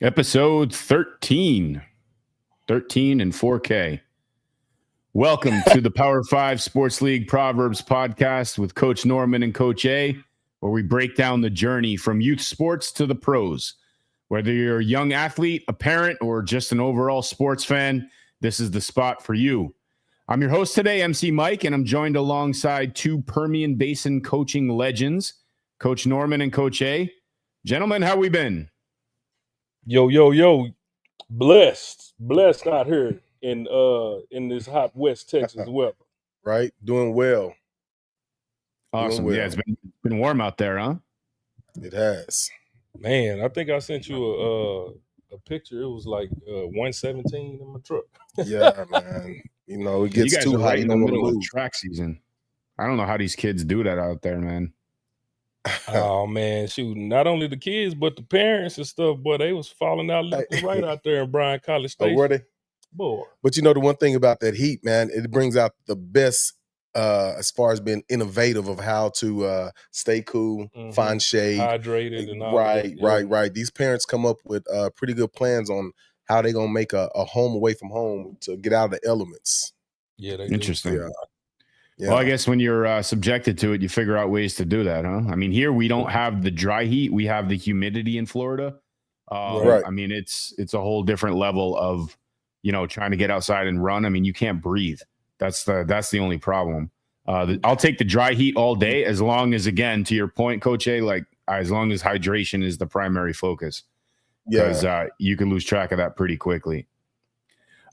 Episode 13 and 4K. Welcome to the Pow5r Sports League Proverbs podcast with Coach Norman and Coach A, where we break down the journey from youth sports to the pros. Whether you're a young athlete, a parent, or just an overall sports fan, this is the spot for you. I'm your host today, MC Mike, and I'm joined alongside two Permian Basin coaching legends, Coach Norman and Coach A. Gentlemen, how we been? Yo, blessed out here in this hot West Texas weather. Right, doing well. Awesome. Doing well. Yeah, it's been warm out there, huh? It has. Man, I think I sent you a picture. It was like 117 in my truck. Yeah, man. You know, it gets you guys too are hot. right You in the don't want to middle of move. track season. I don't know how these kids do that out there, man. Oh man, shoot! Not only the kids, but the parents and stuff. Boy, they was falling out left and right out there in Bryan College Station. Oh, were they? Boy, but you know the one thing about that heat, man, it brings out the best as far as being innovative of how to stay cool, find shade, hydrated, and all of that. Right. These parents come up with pretty good plans on how they're gonna make a home away from home to get out of the elements. Yeah, they Interesting. Do. Yeah. Well, I guess when you're subjected to it, you figure out ways to do that, huh? I mean, here we don't have the dry heat; we have the humidity in Florida. Right. I mean, it's a whole different level of, trying to get outside and run. I mean, you can't breathe. That's the only problem. I'll take the dry heat all day as long as, again, to your point, Coach A, like as long as hydration is the primary focus. Because you can lose track of that pretty quickly.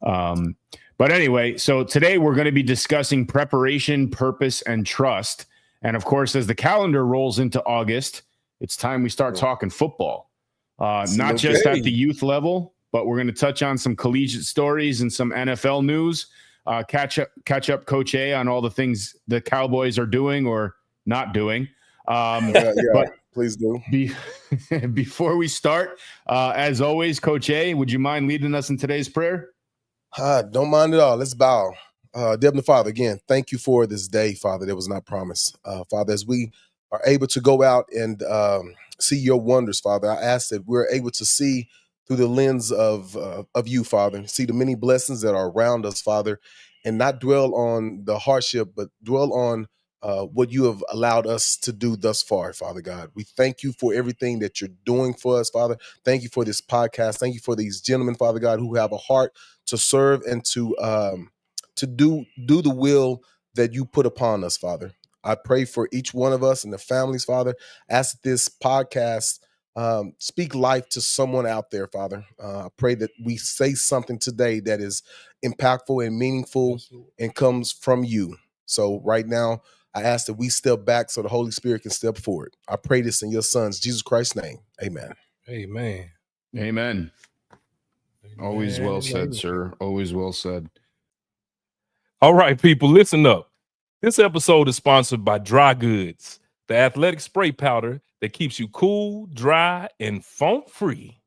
But anyway, so today we're going to be discussing preparation, purpose, and trust. And of course, as the calendar rolls into August, it's time we start talking football. Not just at the youth level, but we're going to touch on some collegiate stories and some NFL news. Catch up, Coach A, on all the things the Cowboys are doing or not doing. But please do. Before we start, as always, Coach A, would you mind leading us in today's prayer? Don't mind at all. Let's bow. Heavenly Father, again, thank you for this day, Father, that was not promised. Father, as we are able to go out and see your wonders, Father, I ask that we're able to see through the lens of you, Father, see the many blessings that are around us, Father, and not dwell on the hardship, but dwell on what you have allowed us to do thus far, Father God. We thank you for everything that you're doing for us, Father. Thank you for this podcast. Thank you for these gentlemen, Father God, who have a heart to serve and to do the will that you put upon us, Father. I pray for each one of us and the families, Father. Ask that this podcast speak life to someone out there, Father. I pray that we say something today that is impactful and meaningful and comes from you. So right now, I ask that we step back so the Holy Spirit can step forward. I pray this in your Son's, Jesus Christ's name. Amen. Amen. Amen. Always well said, sir. Always well said. All right, people, listen up. This episode is sponsored by Dry Goods, the athletic spray powder that keeps you cool, dry, and foam-free.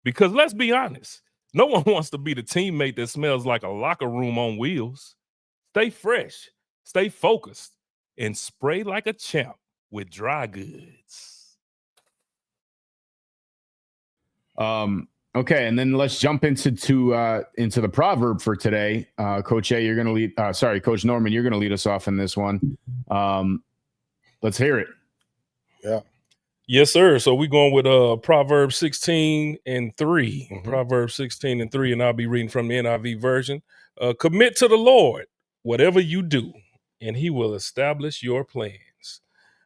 Because let's be honest, no one wants to be the teammate that smells like a locker room on wheels. Stay fresh, stay focused, and spray like a champ with Dry Goods. Okay, and then let's jump into the proverb for today. Coach A, you're going to lead. Coach Norman, you're going to lead us off in this one. Let's hear it. Yeah. Yes, sir. So we're going with Proverbs 16 and 3. Mm-hmm. Proverbs 16 and 3, and I'll be reading from the NIV version. Commit to the Lord whatever you do, and he will establish your plans.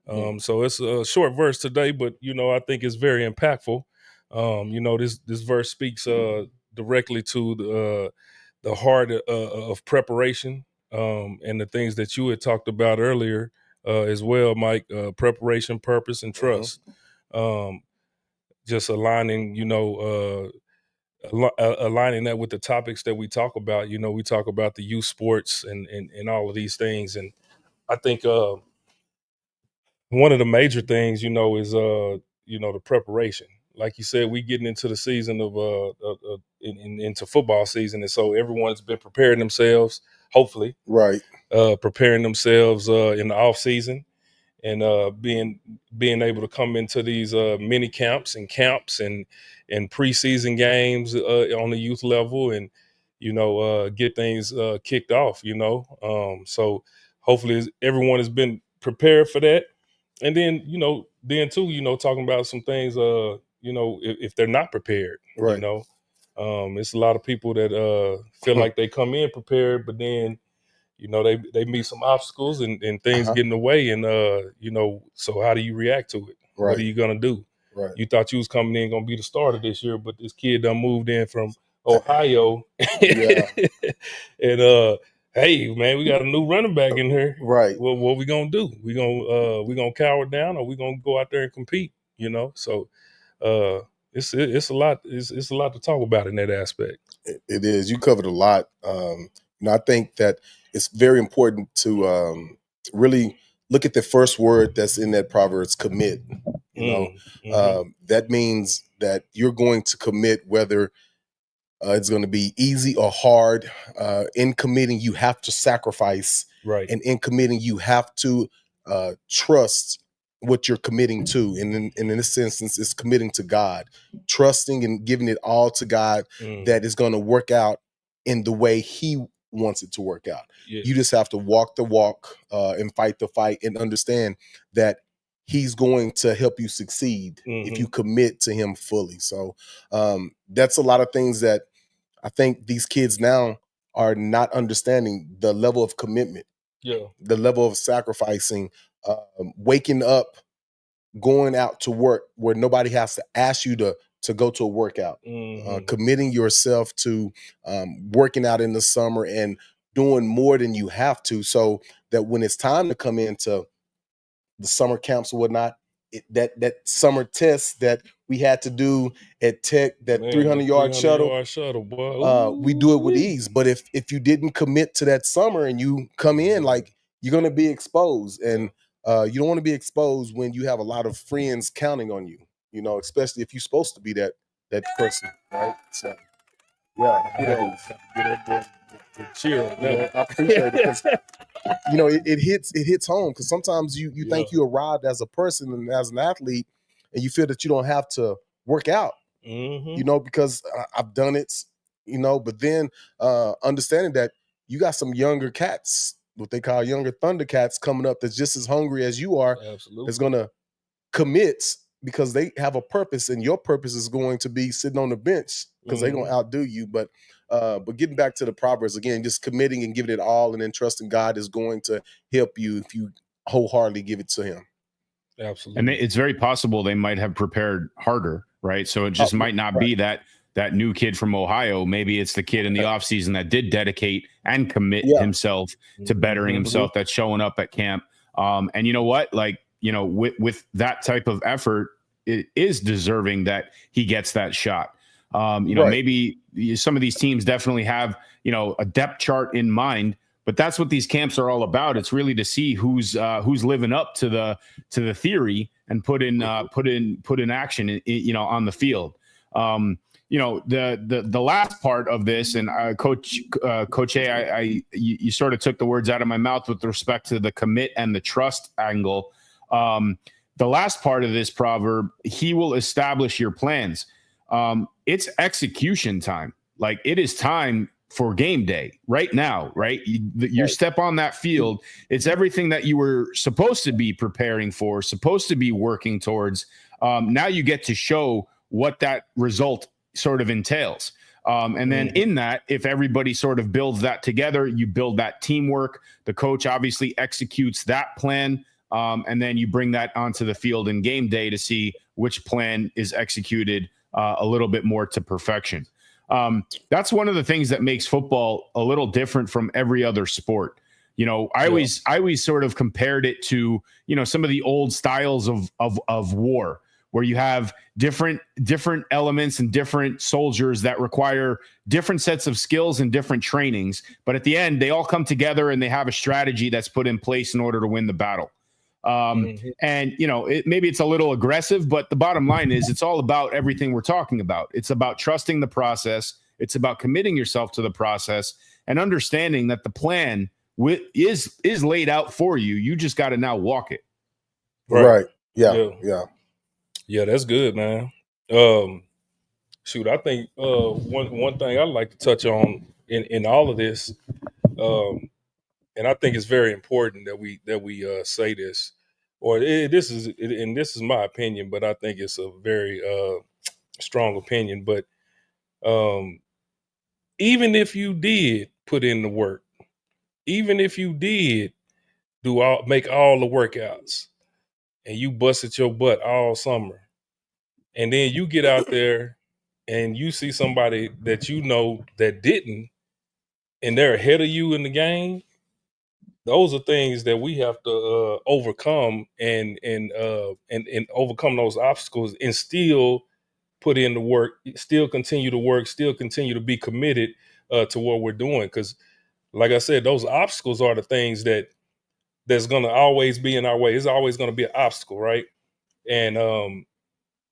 So it's a short verse today, but, I think it's very impactful. This verse speaks directly to the heart of preparation and the things that you had talked about earlier as well, Mike. Preparation, purpose, and trust. Just aligning, aligning that with the topics that we talk about. We talk about the youth sports and all of these things, and I think one of the major things, is the preparation. Like you said, we getting into the season of into football season, and so everyone's been preparing themselves, hopefully, right, preparing themselves in the off season, and being able to come into these mini camps and preseason games on the youth level, and get things kicked off. So hopefully everyone has been prepared for that. And then too, talking about some things if they're not prepared, Right. it's a lot of people that feel like they come in prepared, but then they meet some obstacles and things get in the way, and so how do you react to it? Right. What are you gonna do? Right. You thought you was coming in gonna be the starter this year, but this kid done moved in from Ohio. Yeah. And hey man, we got a new running back in here. Right. Well, what we gonna do? We gonna cower down, or we gonna go out there and compete? So it's a lot. It's a lot to talk about in that aspect. It is. You covered a lot. I think that it's very important to really look at the first word that's in that Proverbs, commit. That means that you're going to commit, whether it's going to be easy or hard. In committing, you have to sacrifice. Right. And in committing, you have to trust what you're committing to. And in this instance, it's committing to God, trusting and giving it all to God, that is going to work out in the way He wants it to work out. Yeah. You just have to walk the walk and fight the fight, and understand that He's going to help you succeed if you commit to Him fully. So that's a lot of things that I think these kids now are not understanding: the level of commitment, the level of sacrificing, waking up, going out to work where nobody has to ask you to go to a workout, committing yourself to working out in the summer and doing more than you have to, so that when it's time to come into the summer camps or whatnot, that summer test that we had to do at Tech, that 300-yard shuttle, boy. We do it with ease. But if you didn't commit to that summer and you come in, like, you're going to be exposed, and you don't want to be exposed when you have a lot of friends counting on you, especially if you're supposed to be that person, right? So yeah, cheer. I appreciate it, 'cause, it hits home, because sometimes you think you arrived as a person and as an athlete, and you feel that you don't have to work out, because I've done it, but then understanding that you got some younger cats, what they call younger Thundercats, coming up, that's just as hungry as you are. Absolutely. That's going to commit because they have a purpose, and your purpose is going to be sitting on the bench because they're going to outdo you. But getting back to the Proverbs again, just committing and giving it all, and then trusting God is going to help you if you wholeheartedly give it to Him. Absolutely. And it's very possible they might have prepared harder, right? So it just might not be that new kid from Ohio. Maybe it's the kid in the offseason that did dedicate and commit himself to bettering himself, that's showing up at camp. And you know what? Like, with that type of effort, it is deserving that he gets that shot. Maybe some of these teams definitely have, a depth chart in mind, but that's what these camps are all about. It's really to see who's living up to the theory and put in action, on the field. The last part of this, and Coach A, you sort of took the words out of my mouth with respect to the commit and the trust angle. The last part of this proverb, He will establish your plans. It's execution time. Like, it is time for game day right now, right? Your step on that field, it's everything that you were supposed to be preparing for, supposed to be working towards. Now you get to show what that result sort of entails. And then in that, if everybody sort of builds that together, you build that teamwork. The coach obviously executes that plan. And then you bring that onto the field in game day to see which plan is executed a little bit more to perfection. That's one of the things that makes football a little different from every other sport. I always sort of compared it to, some of the old styles of war, where you have different elements and different soldiers that require different sets of skills and different trainings. But at the end, they all come together and they have a strategy that's put in place in order to win the battle. And, maybe it's a little aggressive, but the bottom line is it's all about everything we're talking about. It's about trusting the process. It's about committing yourself to the process and understanding that the plan is laid out for you. You just got to now walk it. Right. Yeah. Yeah. That's good, man. Shoot, I think one thing I'd like to touch on in all of this, and I think it's very important that we say this, or this is my opinion, but I think it's a very strong opinion. But um, even if you did put in the work, even if you did make all the workouts, and you busted your butt all summer, and then you get out there and you see somebody that you know that didn't, and they're ahead of you in the game. Those are things that we have to overcome and overcome those obstacles and still put in the work, still continue to work, still continue to be committed to what we're doing. Because, like I said, those obstacles are the things that's going to always be in our way. It's always going to be an obstacle, right? And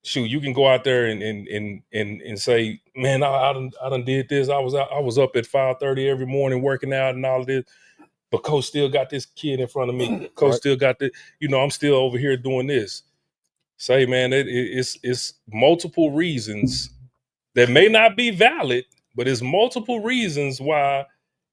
shoot, you can go out there and say, man, I done did this. I was up at 5:30 every morning working out and all of this, but coach still got this kid in front of me. Coach still got the, I'm still over here doing this. Say, man, it's multiple reasons that may not be valid, but it's multiple reasons why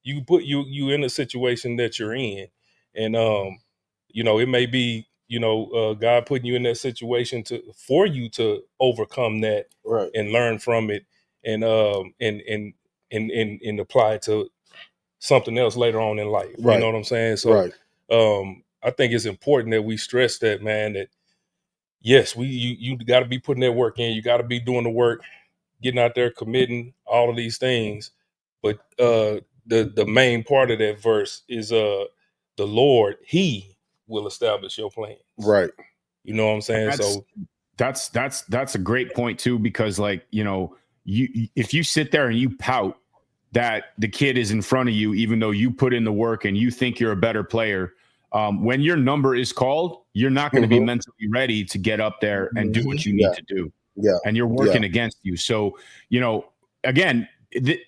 you put you in a situation that you're in. And it may be, God putting you in that situation for you to overcome that and learn from it and and apply it to something else later on in life. You know what I'm saying? So I think it's important that we stress that, man, that yes, you got to be putting that work in. You got to be doing the work, getting out there, committing, all of these things. But the main part of that verse is the Lord, He will establish your plans. Right. You know what I'm saying? That's a great point too, because if you sit there and you pout that the kid is in front of you, even though you put in the work and you think you're a better player, when your number is called, you're not going to be mentally ready to get up there and do what you need to do. Yeah. And you're working against you. So, again,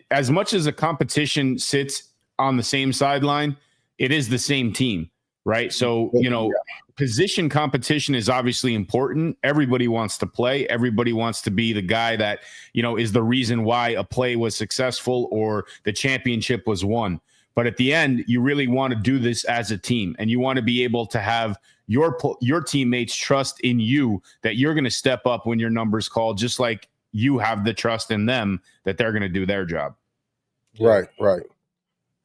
as much as a competition sits on the same sideline, it is the same team, right? So, position competition is obviously important. Everybody wants to play. Everybody wants to be the guy that, is the reason why a play was successful or the championship was won. But at the end, you really want to do this as a team, and you want to be able to have your teammates trust in you that you're going to step up when your number's called, just like you have the trust in them that they're going to do their job. Right.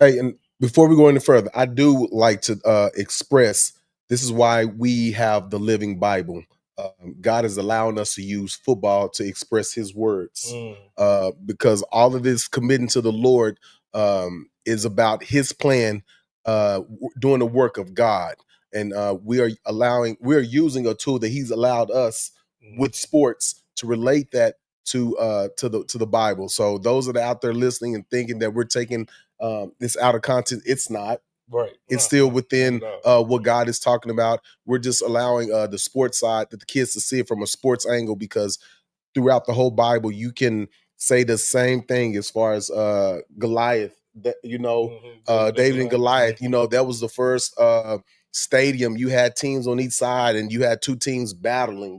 Hey, and before we go any further, I do like to express this is why we have the Living Bible. God is allowing us to use football to express His words, because all of this committing to the Lord is about His plan, doing the work of God, and we are using a tool that He's allowed us with sports to relate that to the Bible. So those that are out there listening and thinking that we're taking this out of context, it's not. Right. It's still within what God is talking about. We're just allowing the sports side, that the kids to see it from a sports angle, because throughout the whole Bible, you can say the same thing as far as Goliath. David and Goliath. That was the first stadium. You had teams on each side, and you had two teams battling.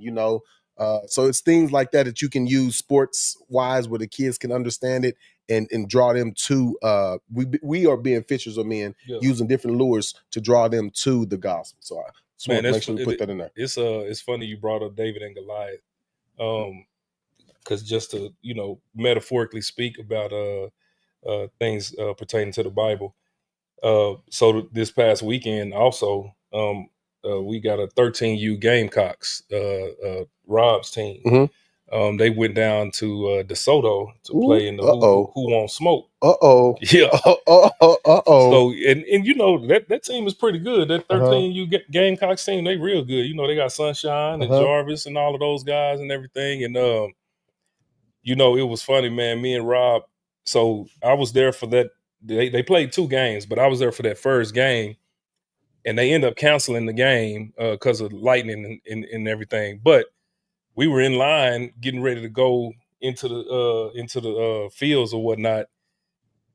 So it's things like that you can use sports wise, where the kids can understand it and draw them to. We are being fishers of men, using different lures to draw them to the gospel. So I just want to make sure we put that in there. It's funny you brought up David and Goliath, because just to metaphorically speak about things pertaining to the Bible. So this past weekend also, we got a 13U Gamecocks, Rob's team. They went down to DeSoto to play in the Who Won't Smoke. Yeah. So and that team is pretty good. That 13U Gamecocks team, they real good. They got Sunshine and Jarvis and all of those guys and everything. And it was funny, man. Me and Rob. So I was there for that. They played 2 games, but I was there for that first game, and they ended up canceling the game because of lightning and everything. But we were in line getting ready to go into the fields or whatnot,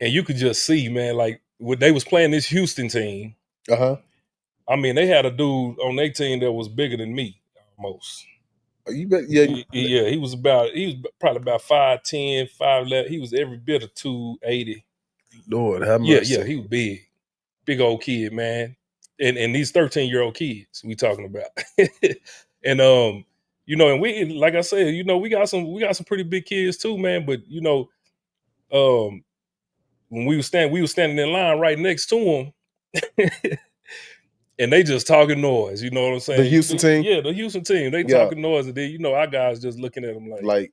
and you could just see, man, like when they was playing this Houston team, I mean, they had a dude on their team that was bigger than me almost. You bet. Yeah. Yeah, he was probably about 5'10", 5'11". He was every bit of 280. Lord have mercy. Yeah, he was big old kid, man. And these 13-year-old kids we talking about. And you know, and we, like I said, you know, we got some pretty big kids too, man. But you know, when we was standing in line right next to them, and they just talking noise. You know what I'm saying? The Houston team? Yeah, the Houston team. They talking noise, and then you know our guys just looking at them like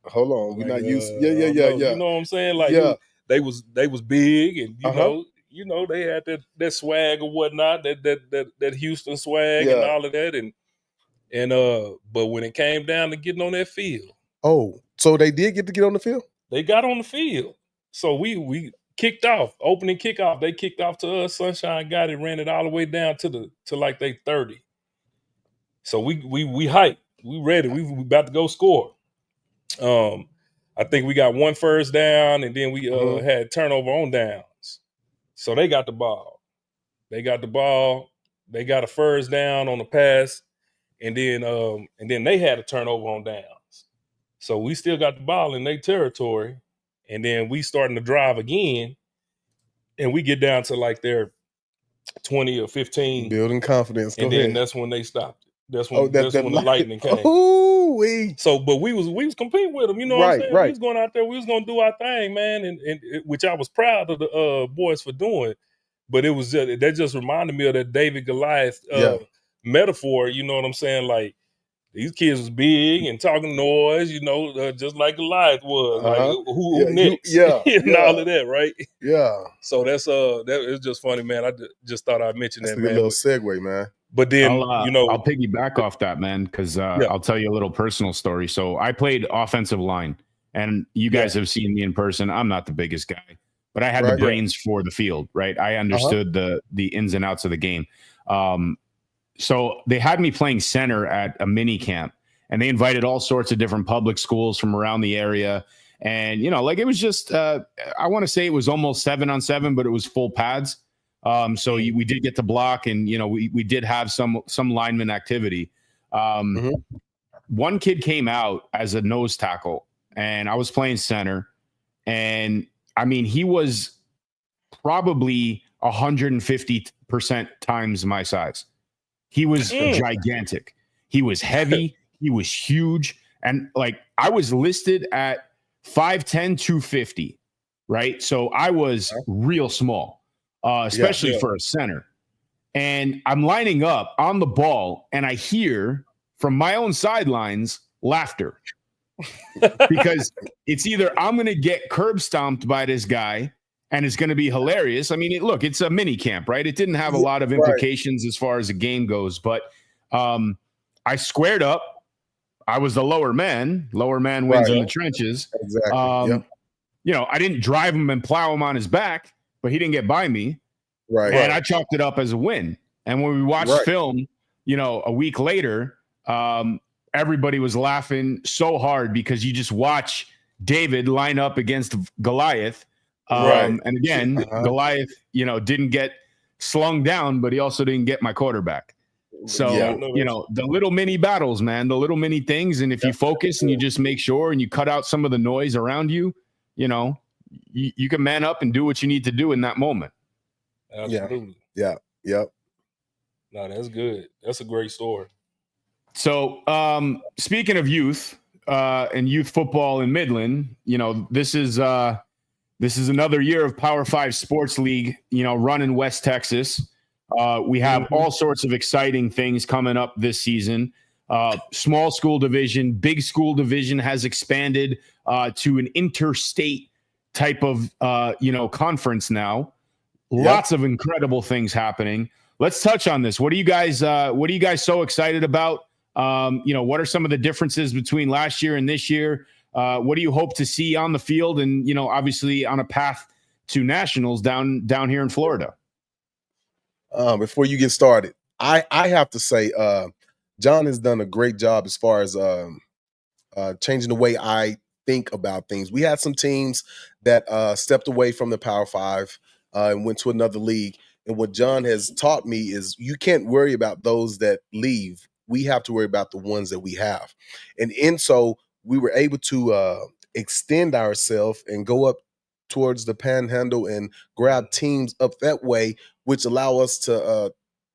hold on, we're not used. Yeah. You know what I'm saying? Like they was big, and you know they had that swag or whatnot, that Houston swag and all of that, and but when it came down to getting on that field, so they did get to get on the field. they got on the field. So we kicked off, opening kickoff. They kicked off to us. Sunshine got it, ran it all the way down to like they 30. So we hyped, we ready, we about to go score. I think we got one first down, and then we had turnover on downs. So they got the ball. They got a first down on the pass, and then they had a turnover on downs. So we still got the ball in their territory, and then we starting to drive again, and we get down to like their 20 or 15. Building confidence. And then that's when they stopped it. That's when the lightning came. So, but we was competing with them, you know what I'm saying? We was going out there, we was gonna do our thing, man, and which I was proud of the boys for doing. But it was that just reminded me of that David Goliath metaphor, you know what I'm saying? Like these kids was big and talking noise, you know, just like Goliath was. Like who next? And all of that, right? Yeah. So that's that is just funny, man. I just thought I'd mention that, man. A little segue, man. But then I'll piggyback off that, man, because I'll tell you a little personal story. So I played offensive line, and you guys have seen me in person. I'm not the biggest guy, but I had the brains for the field, right? I understood the ins and outs of the game. So they had me playing center at a mini camp, and they invited all sorts of different public schools from around the area. And, you know, like it was just, I want to say it was almost 7-on-7, but it was full pads. So we did get to block, and, you know, we did have some lineman activity. One kid came out as a nose tackle, and I was playing center. And I mean, he was probably 150% times my size. He was gigantic. He was heavy. He was huge. And like I was listed at 5'10", 250, right? So I was real small, especially for a center. And I'm lining up on the ball, and I hear from my own sidelines laughter because it's either I'm going to get curb stomped by this guy and it's going to be hilarious. I mean, it's a mini camp, right? It didn't have a lot of implications as far as the game goes, but I squared up. I was the lower man. Lower man wins in the trenches. Exactly. You know, I didn't drive him and plow him on his back, but he didn't get by me. And I chalked it up as a win. And when we watched film, you know, a week later, everybody was laughing so hard because you just watch David line up against Goliath. And again, Goliath, you know, didn't get slung down, but he also didn't get my quarterback. So, you know, the little mini battles, man, the little mini things. And if you focus and you just make sure and you cut out some of the noise around you, you know, you can man up and do what you need to do in that moment. Absolutely. Yeah. No, that's good. That's a great story. So, speaking of youth and youth football in Midland, you know, this is another year of Pow5r Sports League, you know, run in West Texas. We have all sorts of exciting things coming up this season. Small school division, big school division has expanded to an interstate type of, you know, conference now. Lots of incredible things happening. Let's touch on this. What are you guys so excited about? You know, what are some of the differences between last year and this year? What do you hope to see on the field and, you know, obviously on a path to nationals down here in Florida? Before you get started, I have to say, John has done a great job as far as changing the way I think about things. We had some teams that stepped away from the Power 5 and went to another league. And what John has taught me is you can't worry about those that leave. We have to worry about the ones that we have. And so we were able to extend ourselves and go up towards the Panhandle and grab teams up that way, which allow us to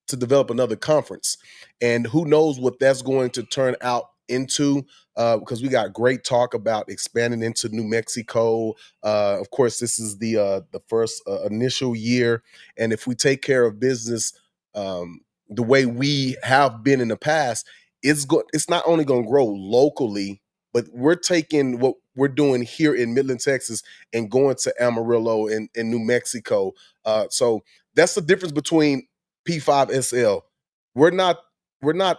develop another conference. And who knows what that's going to turn out into, because we got great talk about expanding into New Mexico. Of course, this is the first initial year, and if we take care of business the way we have been in the past, it's not only going to grow locally, but we're taking what we're doing here in Midland, Texas, and going to Amarillo and New Mexico. So that's the difference between P5SL. We're not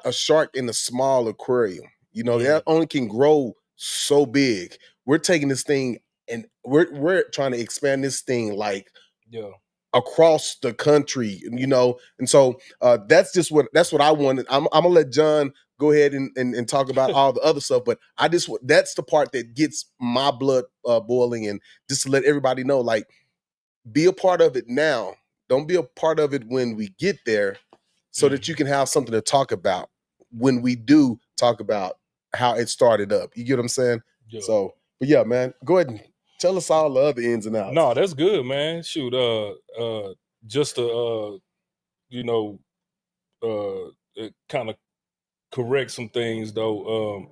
a shark in a small aquarium. You know, that only can grow so big. We're taking this thing and we're trying to expand this thing like across the country, you know. And so that's what I wanted. I'm gonna let John go ahead and talk about all the other stuff, but that's the part that gets my blood boiling, and just to let everybody know, like, be a part of it now. Don't be a part of it when we get there, so that you can have something to talk about when we do talk about how it started up. You get what I'm saying? Yeah. So, but yeah, man, go ahead and tell us all the other ins and outs. No, that's good, man. Shoot, just to you know, kind of correct some things though.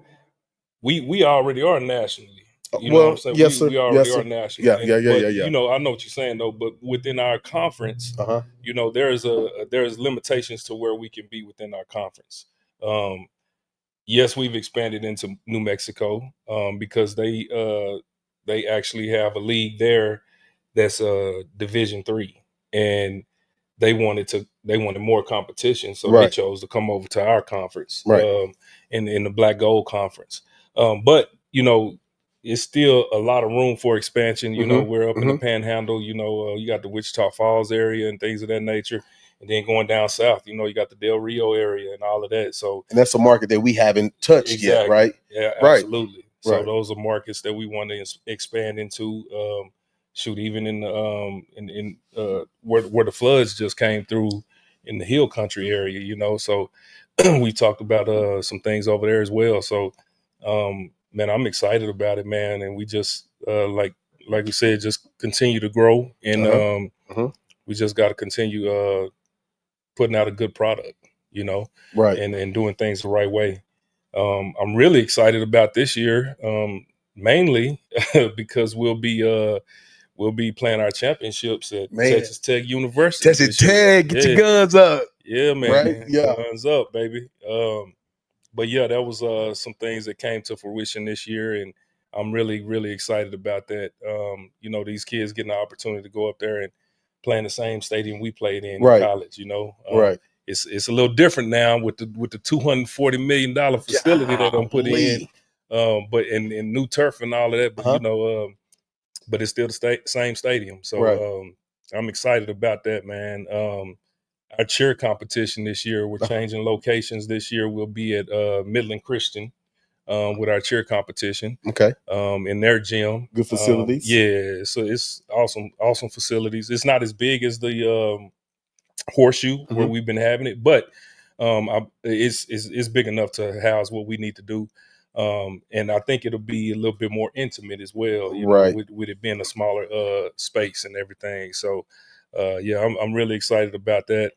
We already are nationally. You know what I'm saying? Yes, sir. We already are national. Yeah. But you know, I know what you're saying though. But within our conference, you know, there's limitations to where we can be within our conference. Yes, we've expanded into New Mexico because they actually have a league there that's Division III, and they wanted more competition, so they chose to come over to our conference, in the Black Gold Conference. But you know, it's still a lot of room for expansion. You know, we're up in the Panhandle. You know, you got the Wichita Falls area and things of that nature. And then going down south, you know, you got the Del Rio area and all of that. So, and that's a market that we haven't touched yet, right? Yeah, absolutely. So those are markets that we want to expand into. Shoot, even in where the floods just came through in the Hill Country area, you know. So we talked about some things over there as well. So, man, I'm excited about it, man. And we just like we said, just continue to grow, and we just got to continue putting out a good product, you know, and doing things the right way. I'm really excited about this year, mainly because we'll be playing our championships at Texas Tech University. Texas Tech, get your guns up. Yeah, man. Right? Yeah. Guns up, baby. But yeah, that was some things that came to fruition this year, and I'm really, really excited about that. You know, these kids getting the opportunity to go up there and play in the same stadium we played in college. You know, it's a little different now with the $240 million facility that I'm putting in, but in new turf and all of that. But you know, but it's still the same stadium. So I'm excited about that, man. Our cheer competition this year, we're changing locations this year. We'll be at Midland Christian with our cheer competition. In their gym. Good facilities. Yeah, so it's awesome facilities. It's not as big as the Horseshoe where we've been having it, but it's big enough to house what we need to do. And I think it'll be a little bit more intimate as well, you know, with it being a smaller space and everything. So yeah, I'm really excited about that.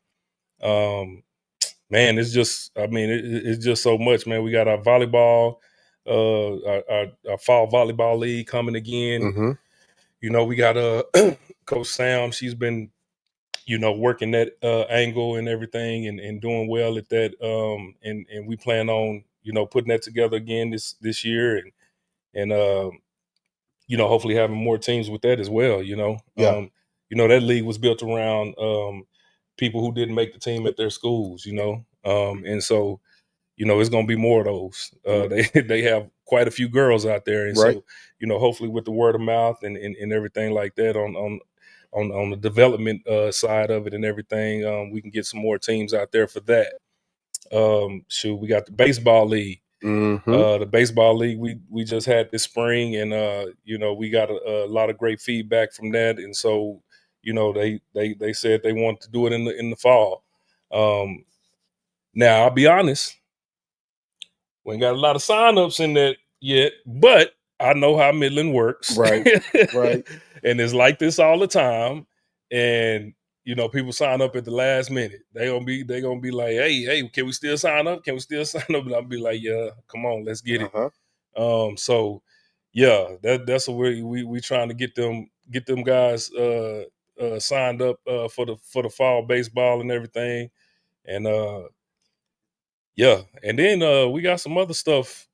Man, it's just, I mean, it's just so much, man. We got our volleyball, our fall volleyball league coming again. You know, we got Coach Sam. She's been, you know, working that angle and everything, and doing well at that. And we plan on, you know, putting that together again this year, and you know, hopefully having more teams with that as well. You know, you know, that league was built around people who didn't make the team at their schools. You know, and so, you know, it's going to be more of those. They have quite a few girls out there, and so, you know, hopefully with the word of mouth and everything like that on the development side of it and everything, we can get some more teams out there for that. Shoot, we got the baseball league. The baseball league we just had this spring, and you know, we got a lot of great feedback from that, and so, they said they want to do it in the fall. Now I'll be honest, we ain't got a lot of signups in that yet, but I know how Midland works. Right. And it's like this all the time. And people sign up at the last minute. They gonna be like, hey, can we still sign up? Can we still sign up? And I'll be like, yeah, come on, let's get it. So yeah, that's what we trying to get them guys signed up for the fall baseball and everything. And yeah, and then we got some other stuff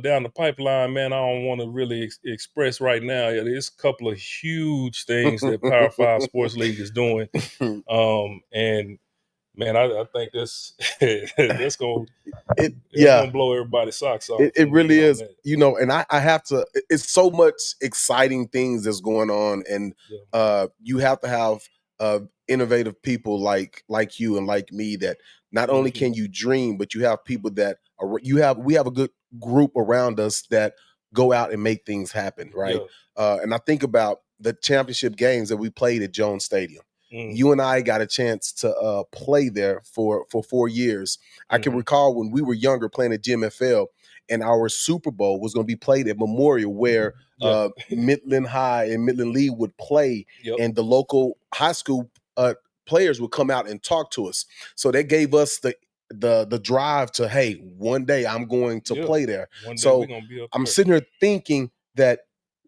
down the pipeline, man. I don't want to really express right now. There's a couple of huge things that Pow5r Sports League is doing, and man, I think that's gonna blow everybody's socks off. It really is, and I have to. It's so much exciting things that's going on, and you have to have innovative people like you and like me that not only can you dream, but you have people that we have a good group around us that go out and make things happen, right? And I think about the championship games that we played at Jones Stadium. You and I got a chance to play there for 4 years. I can recall when we were younger playing at GMFL, and our Super Bowl was going to be played at Memorial, where Midland High and Midland Lee would play, and the local high school players would come out and talk to us. So that gave us the drive to, hey, one day I'm going to play there. So we're gonna be up I'm there. sitting here thinking that,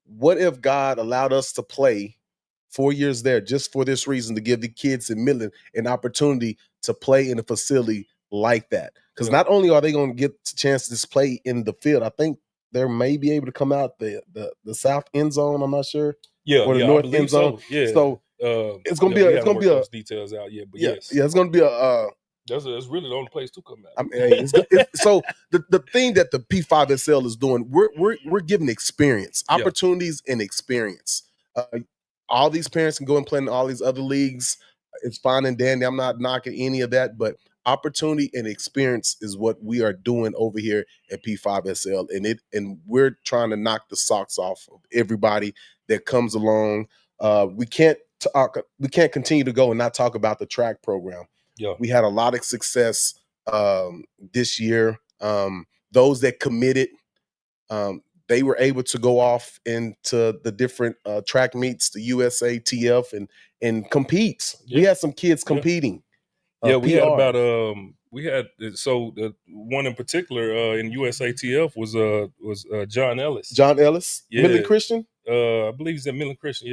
what if God allowed us to play 4 years there just for this reason, to give the kids in Midland an opportunity to play in a facility like that? Because not only are they going to get a chance to play in the field, I think they may be able to come out the south end zone. I'm not sure. Or the north end zone. So it's going to be we haven't worked those details out yet, but yes, it's going to be a. That's really the only place to come out. I mean, so the thing that the P5SL is doing, we're giving experience, opportunities, and experience. All these parents can go and play in all these other leagues. It's fine and dandy. I'm not knocking any of that, but opportunity and experience is what we are doing over here at P5SL, and we're trying to knock the socks off of everybody that comes along. We can't continue to go and not talk about the track program. We had a lot of success this year. Those that committed, they were able to go off into the different track meets, the USATF, and compete. We had some kids competing. We had about so the one in particular in USATF was John Ellis. John Ellis, Midland Christian. I believe he's at Midland Christian.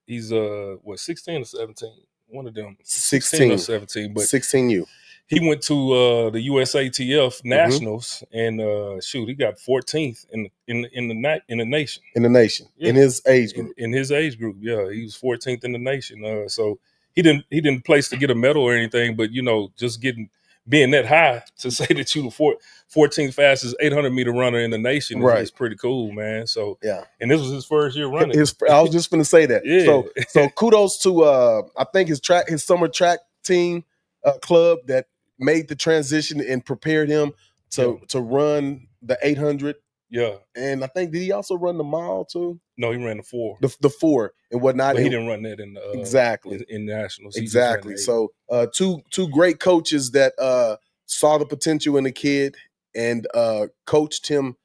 He's 16 or 17. One of them, 16 or 17, but 16U. He went to the USATF Nationals, and he got 14th in the nation. In the nation, in his age group. In his age group, he was 14th in the nation. So he didn't place to get a medal or anything, but just being that high to say that you the 14th fastest 800-meter runner in the nation is pretty cool, man. So and this was his first year running. I was just going to say that. So kudos to I think his summer track team club that made the transition and prepared him to run the 800. And I think, did he also run the mile too? No, he ran the 4. The 4 and whatnot. But he didn't run that in in nationals. Exactly. So two great coaches that saw the potential in the kid and coached him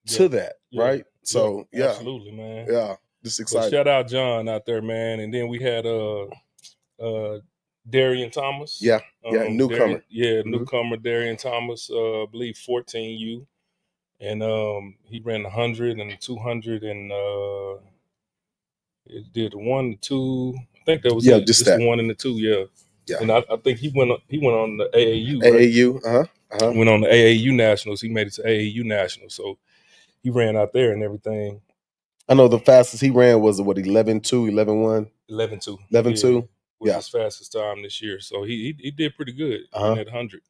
to that, right? So absolutely, man. Yeah, just excited. So shout out John out there, man. And then we had Darian Thomas. Newcomer. Newcomer Darian Thomas, I believe 14U. And he ran 100 and 200 and it did 1, 2. I think that was just the 1 and the 2. And I think he went on the AAU. AAU, Went on the AAU Nationals. He made it to AAU Nationals, so he ran out there and everything. I know the fastest he ran was 11.2, 11.1? 11.2. 11.2. Was his fastest time this year. So he did pretty good in that 100.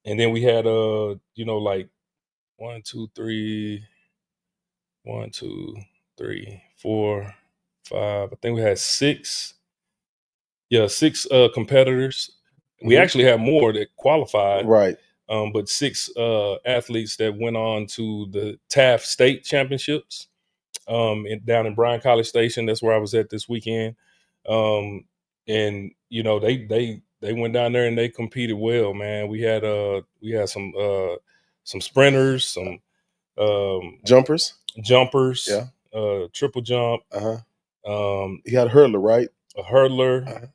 And then we had like 1, 2, 3, 4, 5. I think we had 6. 6 competitors. We actually had more that qualified. Right. But 6 athletes that went on to the Taft State Championships. down in Bryan College Station. That's where I was at this weekend. And you know, they went down there and they competed well, man. We had some sprinters, some Jumpers. Triple jump. He had a hurdler, right? A hurdler,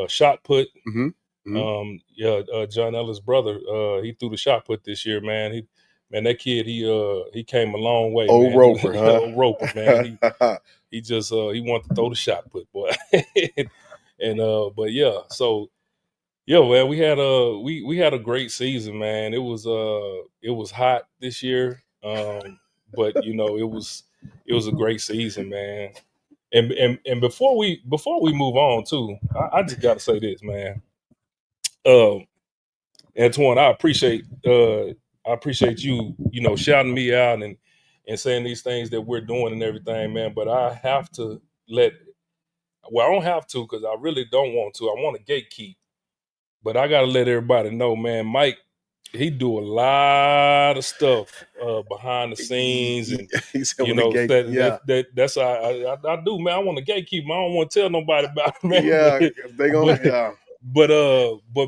shot put. John Ellis' brother, he threw the shot put this year, man. That kid, he came a long way, Old man. Roper, huh? Old Roper, man. He just he wanted to throw the shot put, boy. But yeah, so yeah, man, we had a great season, man. It was hot this year, but you know, it was a great season, man. And before we move on too, I just got to say this, man. Antoine, I appreciate you, you know, shouting me out and saying these things that we're doing and everything, man. But I have to I don't have to because I really don't want to. I want to gatekeep, but I got to let everybody know, man. Mike, he do a lot of stuff behind the scenes, and you know that's I do, man. I want to gatekeep. I don't want to tell nobody about it, man. Yeah, they gonna. But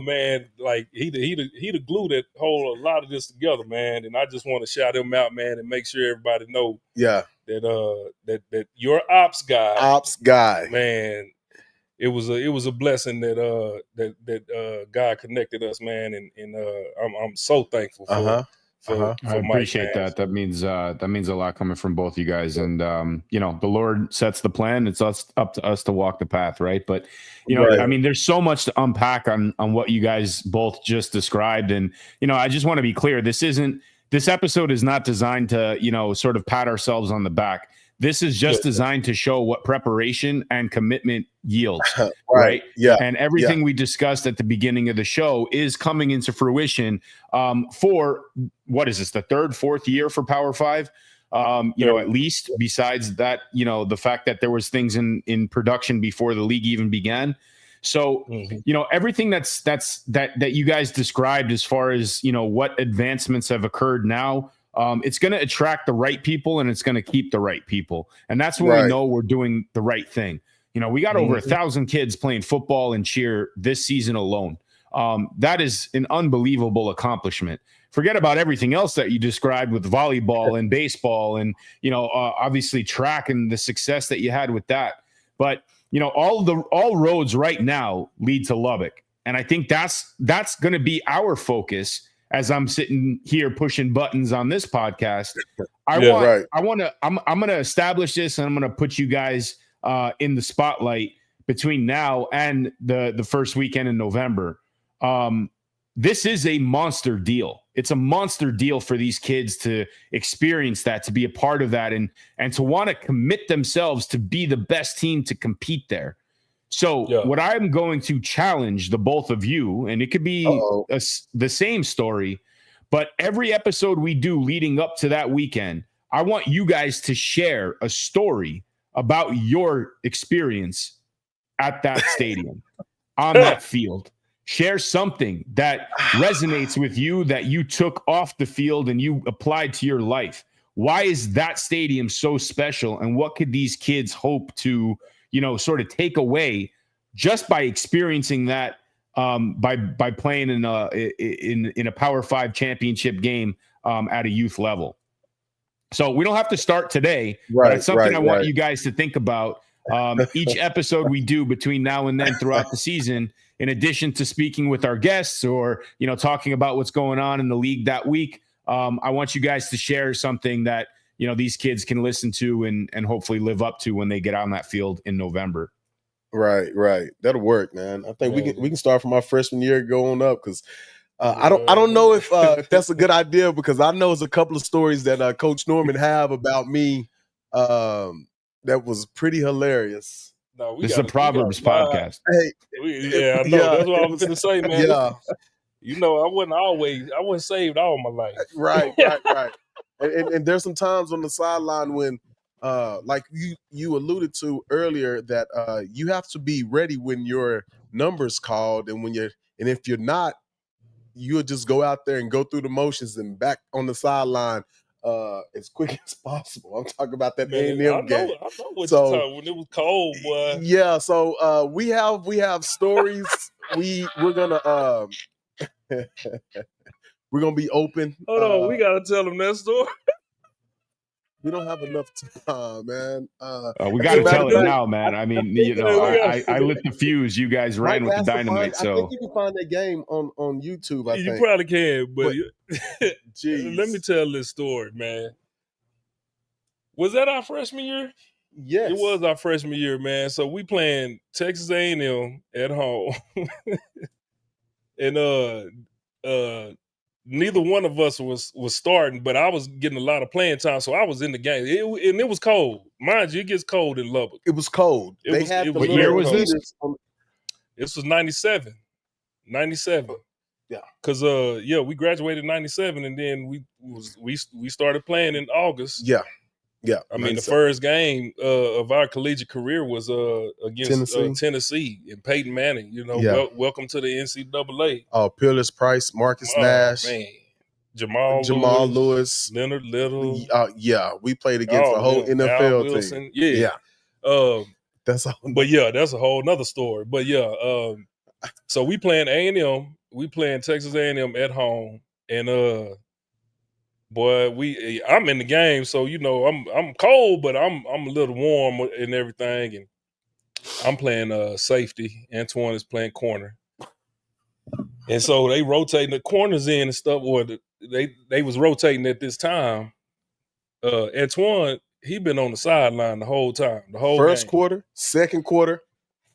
man, like he the glue that hold a lot of this together, man. And I just want to shout him out, man, and make sure everybody know that your ops guy, man. It was a blessing that God connected us, man, and I'm so thankful for I Mike, appreciate man. that. That means a lot coming from both you guys. And you know, the Lord sets the plan. It's up to us to walk the path, right? But you know, I mean, there's so much to unpack on what you guys both just described. And you know, I just want to be clear. This episode is not designed to, you know, sort of pat ourselves on the back. This is just designed to show what preparation and commitment yields, right? Yeah. And everything we discussed at the beginning of the show is coming into fruition for, what is this, the third, fourth year for Power5? You know, at least, besides that, you know, the fact that there was things in production before the league even began. So, you know, everything that you guys described as far as, you know, what advancements have occurred now, it's going to attract the right people and it's going to keep the right people. And that's when we know we're doing the right thing. You know, we got over 1,000 kids playing football and cheer this season alone. That is an unbelievable accomplishment. Forget about everything else that you described with volleyball and baseball and, you know, obviously track and the success that you had with that. But, you know, all roads right now lead to Lubbock. And I think that's going to be our focus as I'm sitting here pushing buttons on this podcast. I'm going to establish this, and I'm going to put you guys in the spotlight between now and the first weekend in November. This is a monster deal. It's a monster deal for these kids to experience that, to be a part of that, and to want to commit themselves to be the best team to compete there. So what I'm going to challenge the both of you, and it could be the same story, but every episode we do leading up to that weekend, I want you guys to share a story about your experience at that stadium, on that field. Share something that resonates with you, that you took off the field and you applied to your life. Why is that stadium so special? And what could these kids hope to, you know, sort of take away just by experiencing that, by playing in a Power 5 championship game at a youth level? So we don't have to start today, but it's something I want you guys to think about. Each episode we do between now and then throughout the season, in addition to speaking with our guests or, you know, talking about what's going on in the league that week, I want you guys to share something that, you know, these kids can listen to and hopefully live up to when they get on that field in November. Right. That'll work, man. I think we can start from our freshman year going up, because I don't know if that's a good idea, because I know there's a couple of stories that Coach Norman have about me that was pretty hilarious. No, this is a Proverbs podcast. Hey, I know. That's what I was going to say, man. Yeah. You know, I wasn't saved all my life. Right. And there's some times on the sideline when, like you alluded to earlier, that you have to be ready when your number's called, and if you're not, you'll just go out there and go through the motions, and back on the sideline, as quick as possible. I'm talking about that Man, A&M game. I know what So, you're talking when it was cold, boy. Yeah, so we have stories. We're gonna we're gonna be open. Hold on, we gotta tell them that story. We don't have enough time, man. We as got a to matter tell of it fact, now, man. I mean, we I gotta- lit the fuse. You guys ran Mike with the has to dynamite. I think So you can find that game on YouTube. I You think. probably can, but Jeez. let me tell this story, man. Was that our freshman year? Yes, It was our freshman year, man. So we playing Texas A&M at home, and neither one of us was starting, but I was getting a lot of playing time, so I was in the game. And it was cold, mind you. It gets cold in Lubbock. it was cold. It They was- had it the was what year little was this? heaters on- This was 97. Yeah. Cause we graduated in 97, and then we started playing in August. Yeah. I mean, the 97. first game of our collegiate career was against Tennessee and Peyton Manning. You know, Yeah. welcome to the NCAA. Peerless Price, Marcus Nash, Man, Jamal Lewis, Leonard Little. yeah, we played against the whole them. Al NFL Wilson. team. Yeah. That's all. But yeah, that's a whole nother story. But yeah, so we playing A&M, we playing Texas A&M at home, and boy, I'm in the game, so you know I'm cold, but I'm a little warm and everything, and I'm playing safety. Antoine is playing corner, and so they rotating the corners in and stuff. Or they was rotating at this time. Antoine, he been on the sideline the whole time, the whole First game. quarter, second quarter,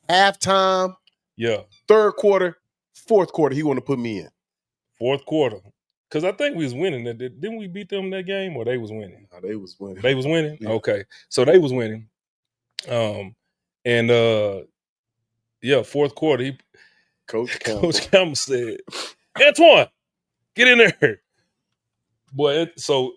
halftime, Yeah, third quarter, fourth quarter. He want to put me in. fourth quarter. Because I think we was winning. Didn't we beat them that game, or they was winning? No, they was winning. They was winning? Yeah. Okay. So they was winning. Fourth quarter, Coach Campbell said, Antoine, get in there. Boy, so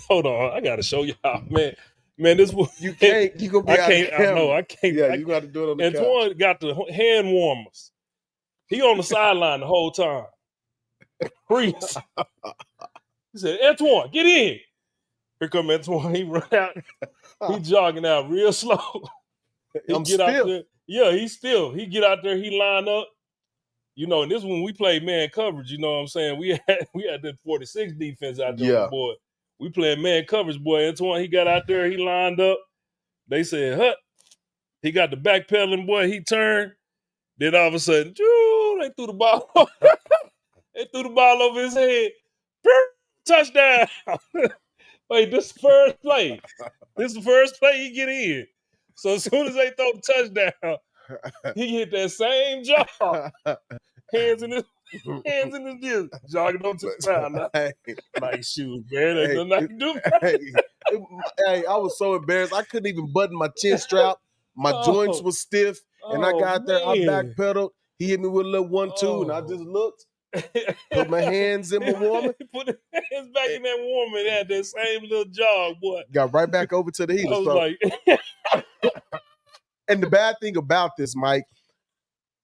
hold on. I gotta show y'all, man. Man, this was You can't. You gonna be out of camera. I know. I can't. Yeah, you got to do it on the couch. Antoine got the hand warmers. He on the sideline the whole time. Freeze. He said, Antoine, get in. Here come Antoine. He run out. He jogging out real slow. He get out there. Yeah, he get out there, he line up. You know, and this is when we played man coverage, you know what I'm saying? We had that 46 defense out there, Yeah. boy. We playing man coverage, boy. Antoine, he got out there, he lined up. They said, "Hut." He got the backpedaling, boy. He turned. Then all of a sudden, they threw the ball. They threw the ball over his head. Touchdown. Wait, this is the first play. This is the first play he get in. So as soon as they throw the touchdown, he hit that same jog. Hands in his disc, jogging on to the ground. Nice shoes, man. Ain't nothing I can do. Hey, I was so embarrassed. I couldn't even button my chin strap. My joints was stiff, and I got there. I backpedaled. He hit me with a little 1-2, and I just looked. Put my hands in my warmer. Put his hands back in that warmer and had that same little jog, boy. Got right back over to the heater. I was like, and the bad thing about this, Mike,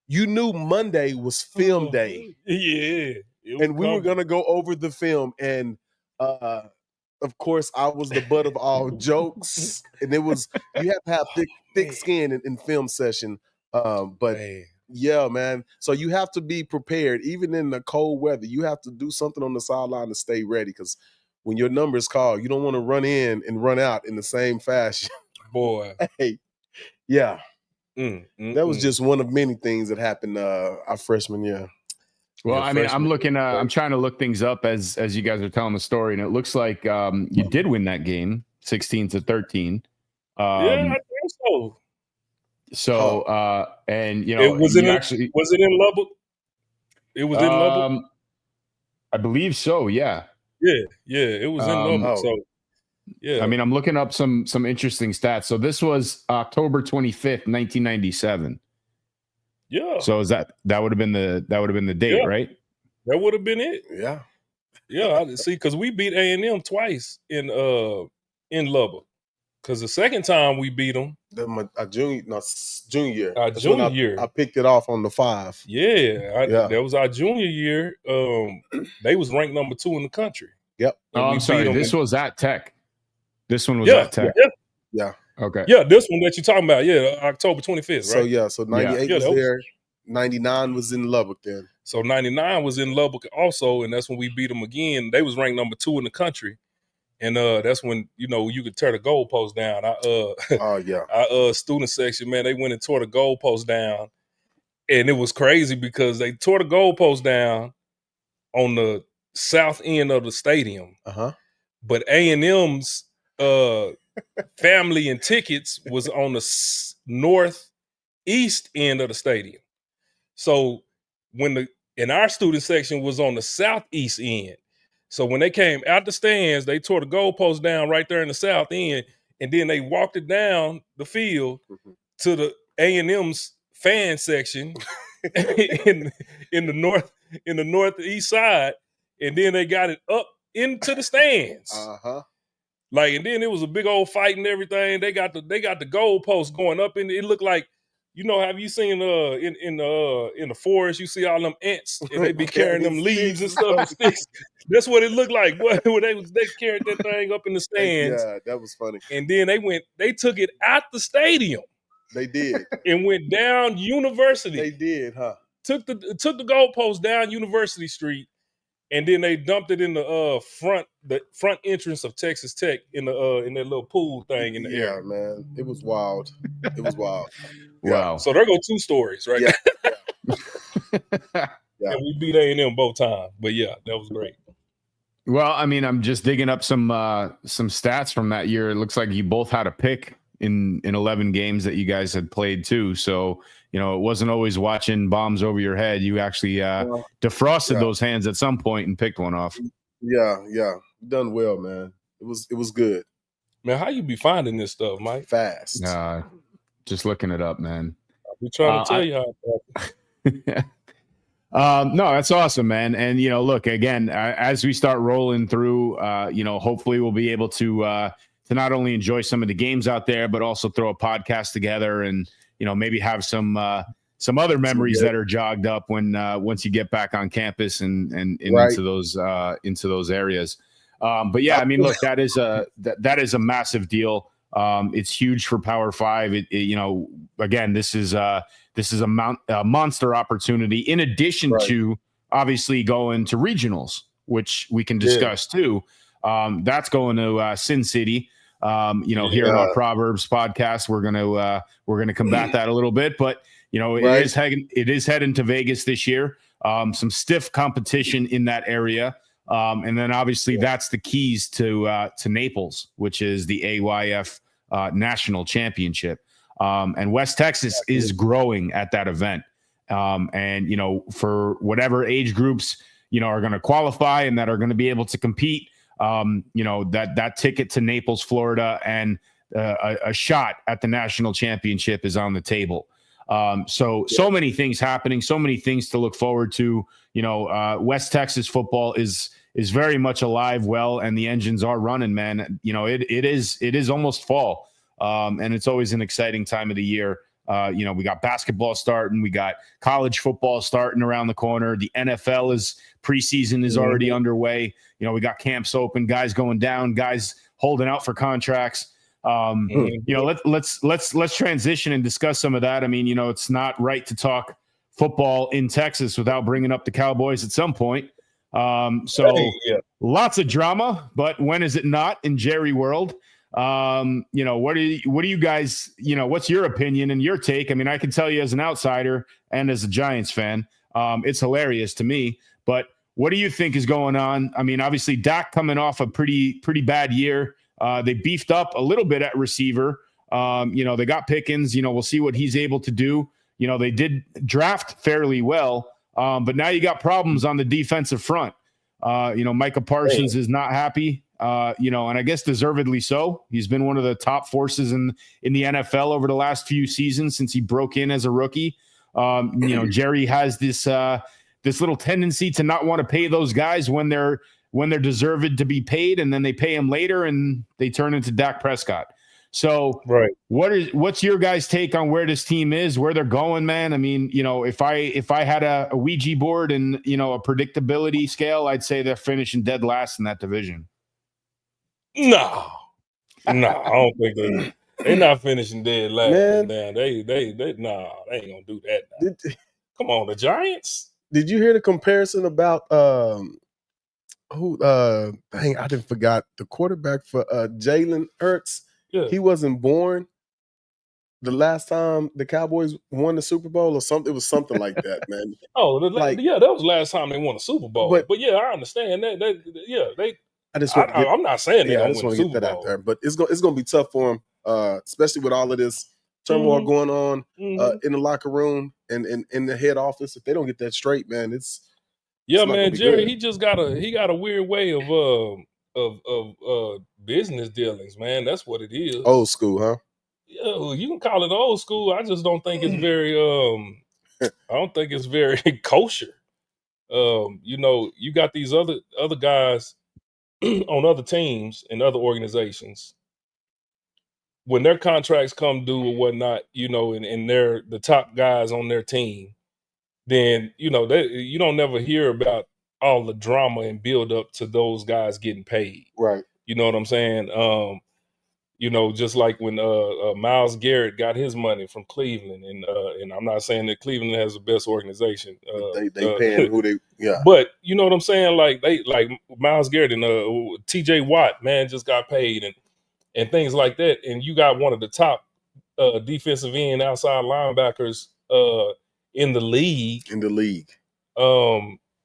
you knew Monday was film day. Yeah. And we were going to go over the film. And of course, I was the butt of all jokes. And it was, you have to have thick skin in film session. But yeah, man. So you have to be prepared. Even in the cold weather, you have to do something on the sideline to stay ready. Because when your number is called, you don't want to run in and run out in the same fashion. Boy. Hey, yeah. That was just one of many things that happened our freshman year. Well, I mean, I'm looking. I'm trying to look things up as you guys are telling the story, and it looks like you did win that game, 16-13. Yeah, I think so. So, and you know, was it in Lubbock? It was in Lubbock. I believe so. Yeah. Yeah, it was in Lubbock. So, yeah. I mean, I'm looking up some interesting stats. So this was October 25th, 1997. Yeah. So is that would have been the date, right? That would have been it. Yeah. Yeah. I see, because we beat A&M twice in Lubbock. Because the second time we beat them, our junior year. Our junior year. I picked it off on the 5. Yeah, that was our junior year. They was ranked number 2 in the country. Yep. And Oh, we I'm sorry. beat 'em This was at Tech. This one was yeah, at Tech. yeah, Yeah. Okay. yeah. This one that you're talking about, yeah, October 25th, So right? so 98 Yeah, was that was- there. 99 was in Lubbock then. So 99 was in Lubbock also, and that's when we beat them again. They was ranked number 2 in the country. And that's when, you could tear the goalpost down. Oh yeah. Our student section, man, they went and tore the goalpost down. And it was crazy because they tore the goalpost down on the south end of the stadium. Uh-huh. But A&M's family and tickets was on the northeast end of the stadium. So and our student section was on the southeast end. So when they came out the stands, they tore the goalpost down right there in the south end, and then they walked it down the field to the A&M's fan section in the northeast side, and then they got it up into the stands. Uh-huh. And then it was a big old fight and everything. They got the goalposts going up, and it looked like, have you seen in the forest, you see all them ants and they be carrying them leaves and stuff, sticks. That's what it looked like. When they carried that thing up in the stands. Yeah, that was funny. And then they took it out the stadium. They did. And went down University. They did, huh? Took the goalpost down University Street, and then they dumped it in the front entrance of Texas Tech in that little pool thing in the air. Yeah, man. It was wild. It was wild. Wow. So there go 2 stories, right? Yeah. And we beat A&M both times. But yeah, that was great. Well, I mean, I'm just digging up some stats from that year. It looks like you both had a pick in 11 games that you guys had played too. So, it wasn't always watching bombs over your head. You actually defrosted those hands at some point and picked one off. Yeah. Done well, man. It was good. Man, how you be finding this stuff, Mike? Fast. Just looking it up, man. We're trying to tell you how. No, that's awesome, man. And, look, again, as we start rolling through, hopefully we'll be able to not only enjoy some of the games out there, but also throw a podcast together and, maybe have some other memories that are jogged up when once you get back on campus and Right. into those areas. But yeah, I mean, look, that is a massive deal. It's huge for Power 5. Again, this is a monster opportunity in addition to obviously going to regionals, which we can discuss too. That's going to Sin City. Here in our Proverbs podcast, we're gonna combat that a little bit, but it is heading to Vegas this year. Some stiff competition in that area. And then obviously that's the keys to Naples, which is the AYF national championship. And West Texas is growing at that event. And for whatever age groups, are going to qualify and that are going to be able to compete, that ticket to Naples, Florida, and a shot at the national championship is on the table. So many things happening, so many things to look forward to. West Texas football is very much alive, well, and the engines are running, man. It is almost fall. And it's always an exciting time of the year. We got basketball starting, we got college football starting around the corner. The NFL preseason is already underway. We got camps open, guys going down, guys holding out for contracts. Let's transition and discuss some of that. I mean, it's not right to talk football in Texas without bringing up the Cowboys at some point. Lots of drama, but when is it not in Jerry world? What do you guys, what's your opinion and your take? I mean, I can tell you as an outsider and as a Giants fan, it's hilarious to me, but what do you think is going on? I mean, obviously Dak coming off a pretty bad year. They beefed up a little bit at receiver. They got Pickens, we'll see what he's able to do. They did draft fairly well, but now you got problems on the defensive front. Micah Parsons is not happy, and I guess deservedly so. He's been one of the top forces in the NFL over the last few seasons since he broke in as a rookie. Jerry has this little tendency to not want to pay those guys when they're deserved to be paid, and then they pay him later and they turn into Dak Prescott. So Right. what's your guys' take on where this team is, where they're going, man? I mean, if I had a Ouija board and a predictability scale, I'd say they're finishing dead last in that division. No, I don't think they're not finishing dead last. Man. Man, they ain't gonna do that now. Come on, the Giants. Did you hear the comparison about who? Dang, I didn't forgot the quarterback for Jalen Hurts. Yeah. He wasn't born the last time the Cowboys won the Super Bowl or something. It was something like that, man. Oh, that was the last time they won a Super Bowl. But yeah, I understand that. I'm not saying they're gonna win the Super Bowl out there, but it's gonna be tough for them, especially with all of this turmoil going on in the locker room and in the head office. If they don't get that straight, man, man. Jerry, he got a weird way of business dealings, man. That's what it is. Old school, huh? Yeah, you can call it old school. I just don't think it's very I don't think it's very kosher. You got these other guys on other teams and other organizations. When their contracts come due or whatnot, and they're the top guys on their team, then you don't never hear about all the drama and build up to those guys getting paid. Right. You know what I'm saying? Just like when Myles Garrett got his money from Cleveland, and I'm not saying that Cleveland has the best organization. They paying who they But you know what I'm saying? Like Myles Garrett and T.J. Watt, man, just got paid and things like that. And you got one of the top defensive end outside linebackers in the league.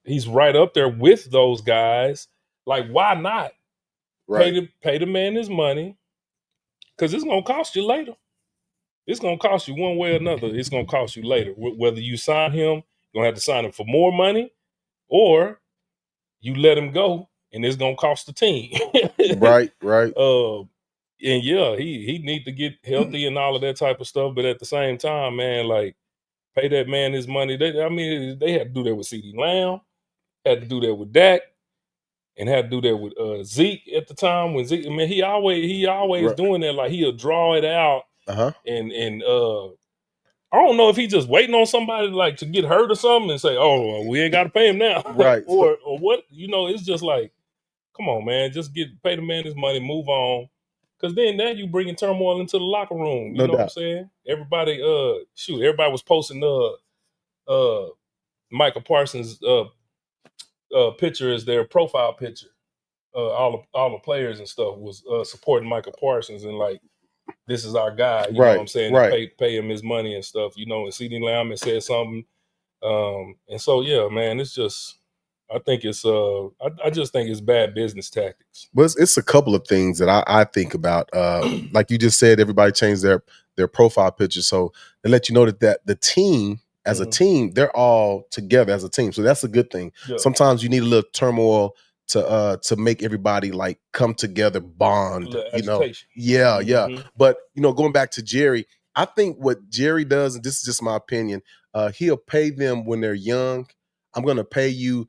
He's right up there with those guys. Like, why not pay the man his money? Because it's gonna cost you later. It's gonna cost you one way or another. It's gonna cost you later. Whether you sign him, you're gonna have to sign him for more money, or you let him go, and it's gonna cost the team. Right. And yeah, he need to get healthy and all of that type of stuff. But at the same time, man, like pay that man his money. They had to do that with CeeDee Lamb, had to do that with Dak, and had to do that with Zeke at the time when Zeke. I mean, he always doing that. Like he'll draw it out, and I don't know if he's just waiting on somebody like to get hurt or something and say, "Oh, well, we ain't got to pay him now," right? or what? It's just like, come on, man, just pay the man his money, move on. Because then now you bringing turmoil into the locker room. You know what I'm saying? Everybody, everybody was posting Michael Parsons' picture as their profile picture. All the players and stuff was supporting Michael Parsons and like, this is our guy. You know what I'm saying? Right. Pay him his money and stuff. And CeeDee Lamb had said something. And so yeah, man, it's just. I think it's I just think it's bad business tactics. Well, it's a couple of things that I think about. Like you just said, everybody changed their profile picture, so they let you know that the team as a team, they're all together as a team. So that's a good thing. Yeah. Sometimes you need a little turmoil to make everybody like come together, bond. Yeah. But going back to Jerry, I think what Jerry does, and this is just my opinion, he'll pay them when they're young. I'm going to pay you.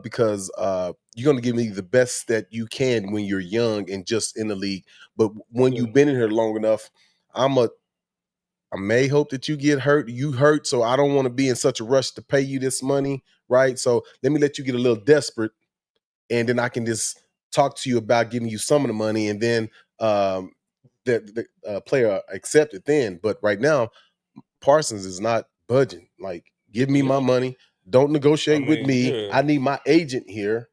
Because you're going to give me the best that you can when you're young and just in the league. But when you've been in here long enough, I may hope that you get hurt. You hurt, so I don't want to be in such a rush to pay you this money, right? So let me let you get a little desperate, and then I can just talk to you about giving you some of the money, and then the player accept it then. But right now, Parsons is not budging. Like, give me my money. Don't negotiate with me. I need my agent here,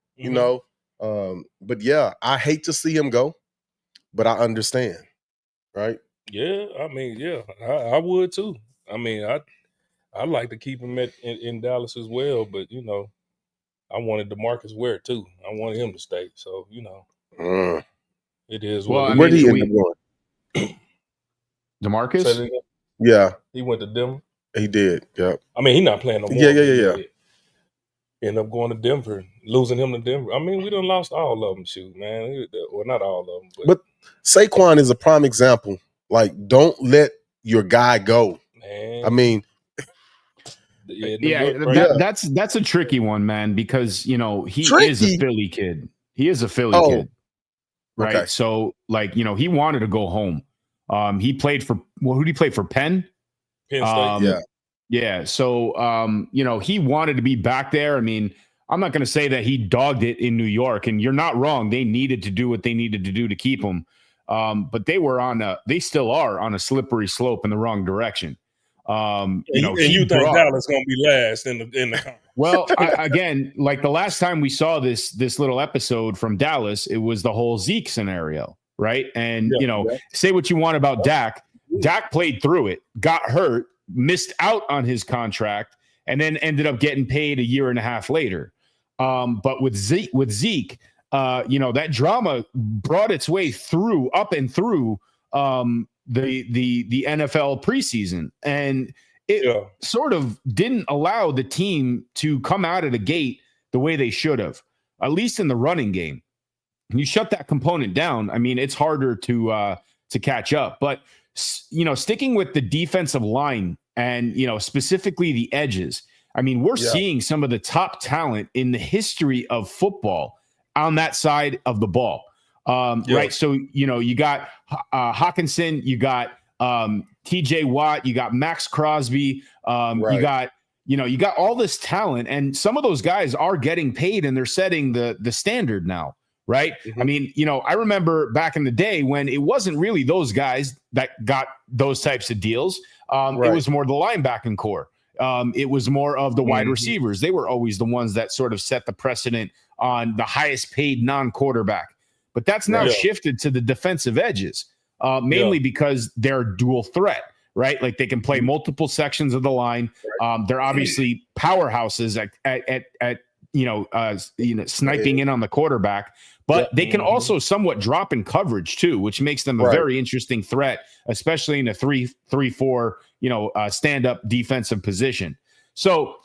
But yeah, I hate to see him go, but I understand, right? Yeah, I would too. I mean, I'd like to keep him in Dallas as well, but I wanted DeMarcus Ware too. I wanted him to stay. So, it is what where did he end up going? DeMarcus? Yeah. He went to Denver. He did, yeah. I mean, he's not playing no more. Yeah. End up going to Denver, losing him to Denver. I mean, we done lost all of them, man. Well, not all of them. But Saquon is a prime example. Like, don't let your guy go. Man. I mean, that's a tricky one, man, because he is a Philly kid. He is a Philly kid. Right. Okay. So like, he wanted to go home. He played for who did he play for? Penn. Penn State. Yeah. Yeah. So, he wanted to be back there. I mean, I'm not going to say that he dogged it in New York, and you're not wrong. They needed to do what they needed to do to keep him. But they still are on a slippery slope in the wrong direction. You think Dallas going to be last in the conference? Well, again, like the last time we saw this little episode from Dallas, it was the whole Zeke scenario, right? And say what you want about Dak. Dak played through it, got hurt, missed out on his contract, and then ended up getting paid a year and a half later. But with Zeke, that drama brought its way through the NFL preseason, and it sort of didn't allow the team to come out of the gate the way they should have, at least in the running game. And you shut that component down, I mean, it's harder to catch up. But sticking with the defensive line and specifically the edges, I mean, we're seeing some of the top talent in the history of football on that side of the ball. Right. So, you got Hawkinson, you got TJ Watt, you got Max Crosby, you got all this talent, and some of those guys are getting paid and they're setting the standard now. Right. Mm-hmm. I mean, I remember back in the day when it wasn't really those guys that got those types of deals. It was more the linebacking core. It was more of the wide receivers. They were always the ones that sort of set the precedent on the highest paid non-quarterback. But that's now shifted to the defensive edges, mainly because they're dual threat, right? Like they can play multiple sections of the line. They're obviously powerhouses at sniping in on the quarterback, but they can also somewhat drop in coverage too, which makes them a very interesting threat, especially in a 3-3-4, stand-up defensive position. So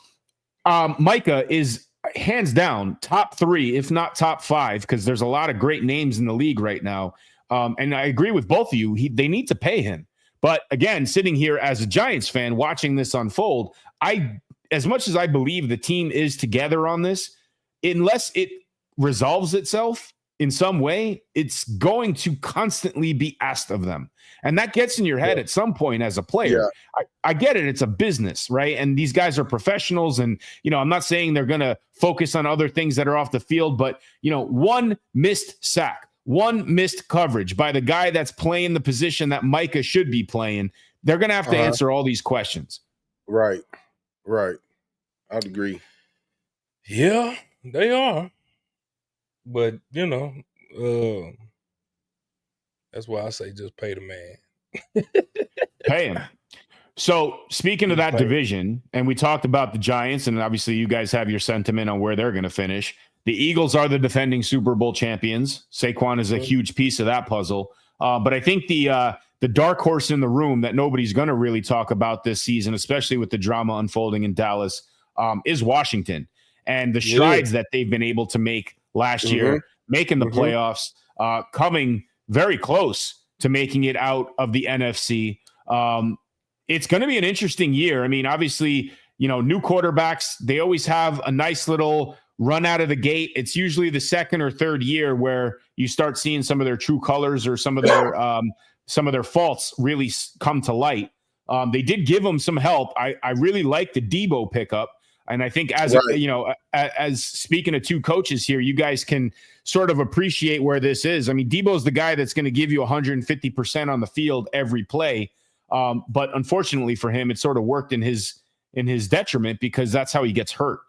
Micah is hands down top 3, if not top 5, because there's a lot of great names in the league right now. And I agree with both of you. They need to pay him. But again, sitting here as a Giants fan watching this unfold, as much as I believe the team is together on this, unless it resolves itself in some way, it's going to constantly be asked of them. And that gets in your head at some point as a player. Yeah. I get it. It's a business, right? And these guys are professionals. And, I'm not saying they're going to focus on other things that are off the field, but, one missed sack, one missed coverage by the guy that's playing the position that Micah should be playing, they're going to have to answer all these questions. Right. I'd agree. Yeah, they are. But, that's why I say just pay the man. Pay him. So speaking of that division, and we talked about the Giants, and obviously you guys have your sentiment on where they're going to finish. The Eagles are the defending Super Bowl champions. Saquon is a huge piece of that puzzle. But I think the dark horse in the room that nobody's going to really talk about this season, especially with the drama unfolding in Dallas, is Washington and the strides that they've been able to make last year, making the playoffs, coming very close to making it out of the NFC. It's going to be an interesting year. I mean, obviously, new quarterbacks, they always have a nice little run out of the gate. It's usually the second or third year where you start seeing some of their true colors or some of their faults really come to light. They did give them some help. I really like the Debo pickup. And I think as speaking of two coaches here, you guys can sort of appreciate where this is. I mean, Debo's the guy that's going to give you 150% on the field every play. But unfortunately for him, it sort of worked in his detriment because that's how he gets hurt.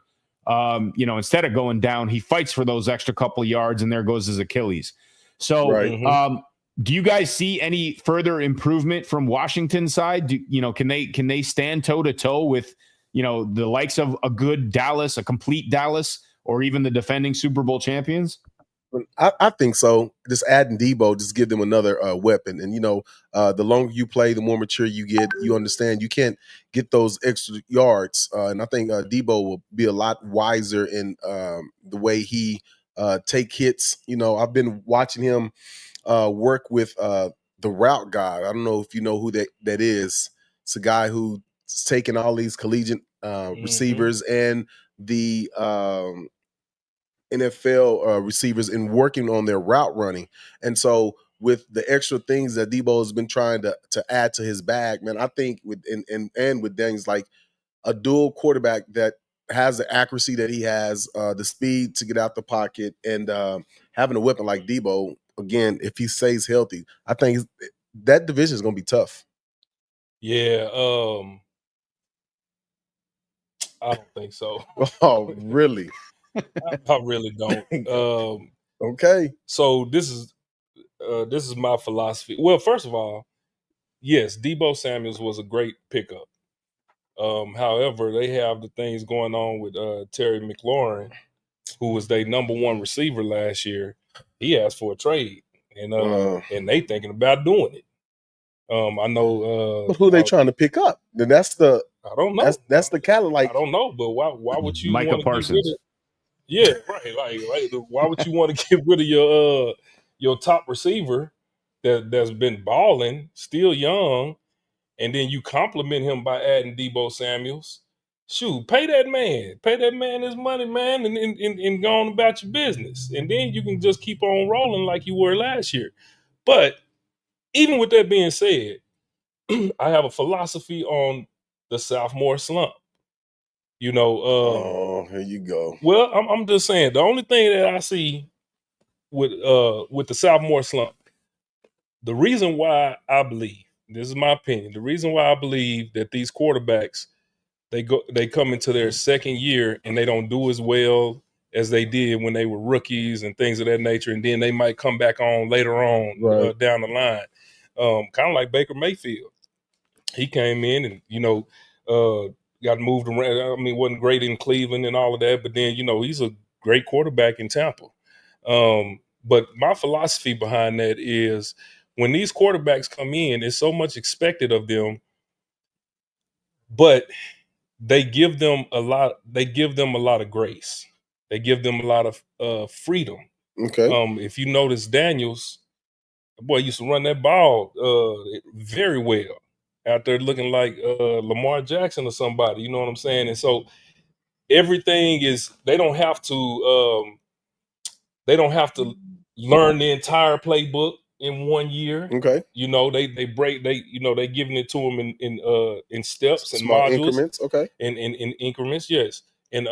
Instead of going down, he fights for those extra couple of yards, and there goes his Achilles. So, do you guys see any further improvement from Washington's side? Can they stand toe to toe with the likes of a good Dallas, a complete Dallas, or even the defending Super Bowl champions? I think so. Just adding Debo, just give them another weapon. And, the longer you play, the more mature you get. You understand you can't get those extra yards. And I think Debo will be a lot wiser in the way he take hits. I've been watching him work with the route guy. I don't know if you know who that is. It's a guy who's taking all these collegiate receivers and the NFL receivers and working on their route running. And so with the extra things that Debo has been trying to add to his bag, man, I think with and with Daniels, like a dual quarterback that has the accuracy that he has, the speed to get out the pocket, and having a weapon like Debo, again, if he stays healthy, I think that division is going to be tough. Yeah, I don't think so. Oh, really? I really don't. Okay. So this is my philosophy. Well, first of all, yes, Debo Samuels was a great pickup. However, they have the things going on with Terry McLaurin, who was their number one receiver last year. He asked for a trade, and they thinking about doing it. I know. But who are they trying to pick up? Then that's the I don't know. that's the kind of like I don't know, but why would you Micah want to get rid Parsons. of? Yeah, right. Like, why would you want to get rid of your top receiver that's been balling, still young, and then you compliment him by adding Debo Samuels? Shoot, pay that man his money, man, and go on about your business, and then you can just keep on rolling like you were last year. But even with that being said, I have a philosophy on the sophomore slump. You know, oh, here you go. well, I'm just saying the only thing that I see with the sophomore slump, the reason why I believe, this is my opinion, the reason why I believe that these quarterbacks they come into their second year and they don't do as well as they did when they were rookies and things of that nature, and then they might come back on later on Right. down the line, kind of like Baker Mayfield. He came in and got moved around. I mean, wasn't great in Cleveland and all of that, but then he's a great quarterback in Tampa. But my philosophy behind that is when these quarterbacks come in, it's so much expected of them, but they give them a lot. They give them a lot of grace. They give them a lot of freedom. Okay. If you notice, Daniels, boy, used to run that ball very well out there looking like Lamar Jackson or somebody, you know what I'm saying? And so everything is they don't have to learn the entire playbook in 1 year. Okay. They giving it to them in steps and Small modules, increments. Okay. in increments, yes. And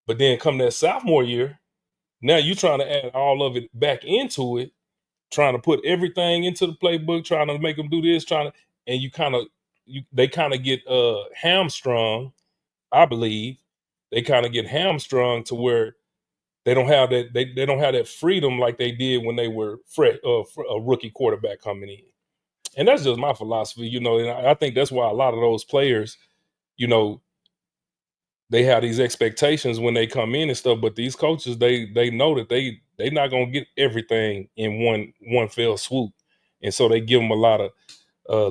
but then come that sophomore year, now you're trying to add all of it back into it, trying to put everything into the playbook, trying to make them do this, and they kind of get hamstrung. I believe they kind of get hamstrung to where they don't have that they don't have that freedom like they did when they were a rookie quarterback coming in. And that's just my philosophy, and I think that's why a lot of those players, you know, they have these expectations when they come in and stuff, but these coaches, they know that they not gonna get everything in one fell swoop, and so they give them a lot of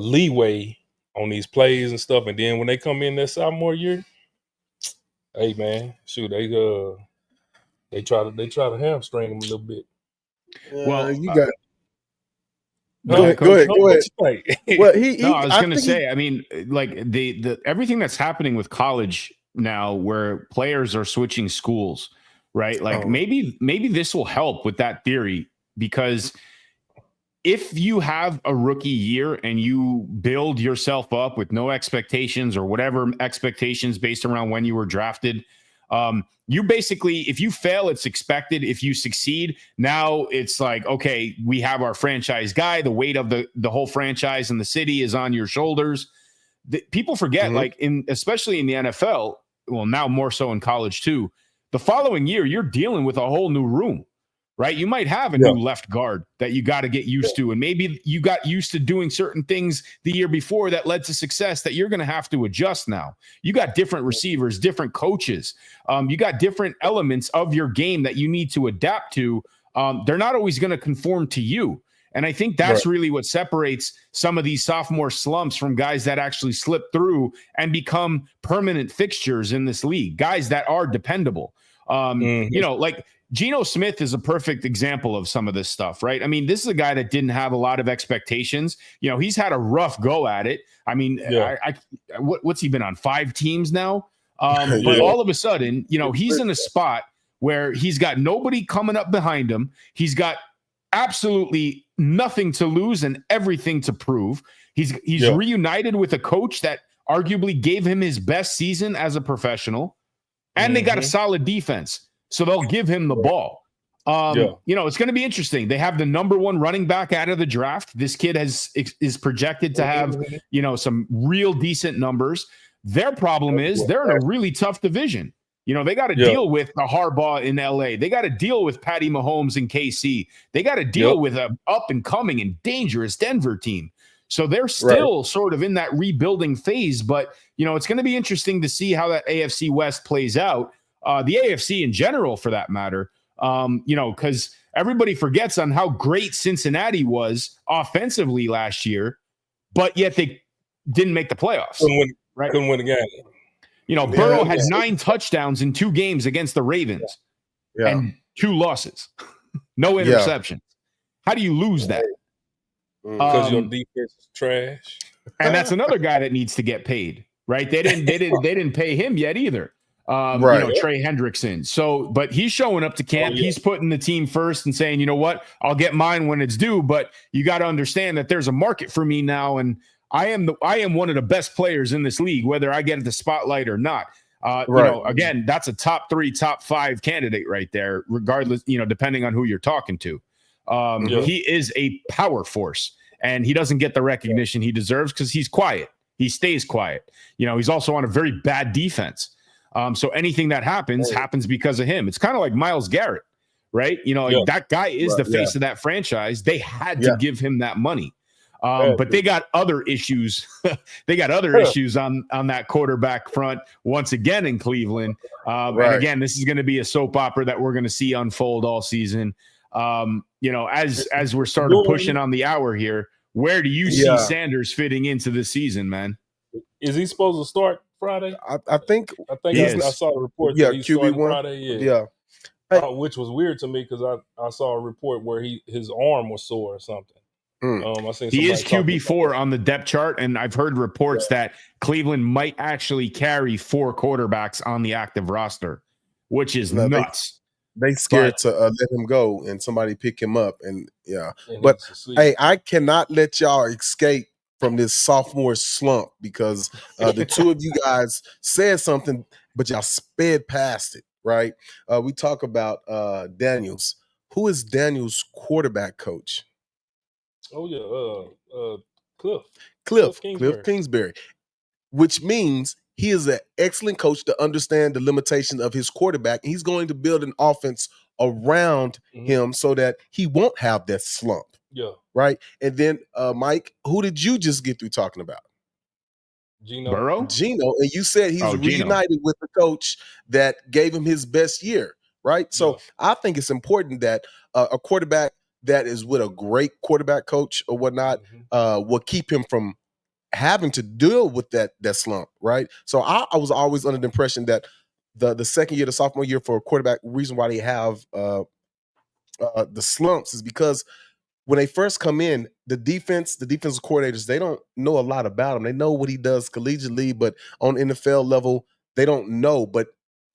leeway on these plays and stuff. And then when they come in that sophomore year, hey man, shoot, they try to hamstring them a little bit. Well, you got. Go ahead, Go Coach. ahead. Go ahead. What you think? Well, No, I was going to think say, I mean, like the everything that's happening with college now, where players are switching schools, right? Like maybe this will help with that theory, because if you have a rookie year and you build yourself up with no expectations or whatever expectations based around when you were drafted, you basically, if you fail, it's expected. If you succeed, now it's like, okay, we have our franchise guy. The weight of the whole franchise and the city is on your shoulders. People forget, like especially in the NFL, well, now more so in college too, the following year, you're dealing with a whole new room. Right. You might have a new left guard that you got to get used to. And maybe you got used to doing certain things the year before that led to success that you're going to have to adjust now. You got different receivers, different coaches. You got different elements of your game that you need to adapt to. They're not always going to conform to you. And I think that's really what separates some of these sophomore slumps from guys that actually slip through and become permanent fixtures in this league, guys that are dependable. Like Geno Smith is a perfect example of some of this stuff, right? I mean, this is a guy that didn't have a lot of expectations. He's had a rough go at it. I mean, what's he been on? 5 teams now? But all of a sudden, he's in a spot where he's got nobody coming up behind him. He's got absolutely nothing to lose and everything to prove. He's reunited with a coach that arguably gave him his best season as a professional, and they got a solid defense, so they'll give him the ball. It's going to be interesting. They have the number 1 running back out of the draft. This kid is projected to have, some real decent numbers. Their problem is they're in a really tough division. They got to deal with the Harbaugh in LA. They got to deal with Patty Mahomes in KC. They got to deal with an up and coming and dangerous Denver team. So they're still sort of in that rebuilding phase, but it's going to be interesting to see how that AFC West plays out. The AFC in general, for that matter, because everybody forgets on how great Cincinnati was offensively last year, but yet they didn't make the playoffs. Couldn't win again. Burrow had 9 touchdowns in 2 games against the Ravens and 2 losses, no interceptions. How do you lose that? Because your defense is trash. And that's another guy that needs to get paid, right? They didn't pay him yet either. Trey Hendrickson. So, but he's showing up to camp. He's putting the team first and saying, you know what, I'll get mine when it's due. But you got to understand that there's a market for me now, and I am one of the best players in this league, whether I get the spotlight or not. Again, that's a top 3, top 5 candidate right there, regardless, depending on who you're talking to. He is a power force, and he doesn't get the recognition he deserves because he's quiet. He stays quiet. He's also on a very bad defense. So anything that happens because of him. It's kind of like Myles Garrett, right? That guy is the face of that franchise. They had to give him that money. But they got other issues. They got other issues on that quarterback front once again in Cleveland. And again, this is going to be a soap opera that we're going to see unfold all season. As we're starting pushing on the hour here, where do you see Sanders fitting into the season, man? Is he supposed to start Friday? I think I saw a report that he's starting QB1 Friday. Which was weird to me because I saw a report where his arm was sore or something. He is QB4 on the depth chart, and I've heard reports that Cleveland might actually carry 4 quarterbacks on the active roster, which is nuts. They scared to let him go and somebody pick him up, but hey, I cannot let y'all escape from this sophomore slump because the two of you guys said something, but y'all sped past it, right? We talk about Daniels. Who is Daniels' quarterback coach? Cliff Kingsbury, which means he is an excellent coach to understand the limitation of his quarterback. He's going to build an offense around him so that he won't have that slump. Yeah. Right. And then, Mike, who did you just get through talking about? Gino. And you said he's reunited with the coach that gave him his best year. Right. So I think it's important that a quarterback that is with a great quarterback coach or whatnot will keep him from having to deal with that slump, right? So I was always under the impression that the second year, the sophomore year for a quarterback, reason why they have the slumps is because when they first come in, the defensive coordinators, they don't know a lot about him. They know what he does collegiately, but on NFL level, they don't know. But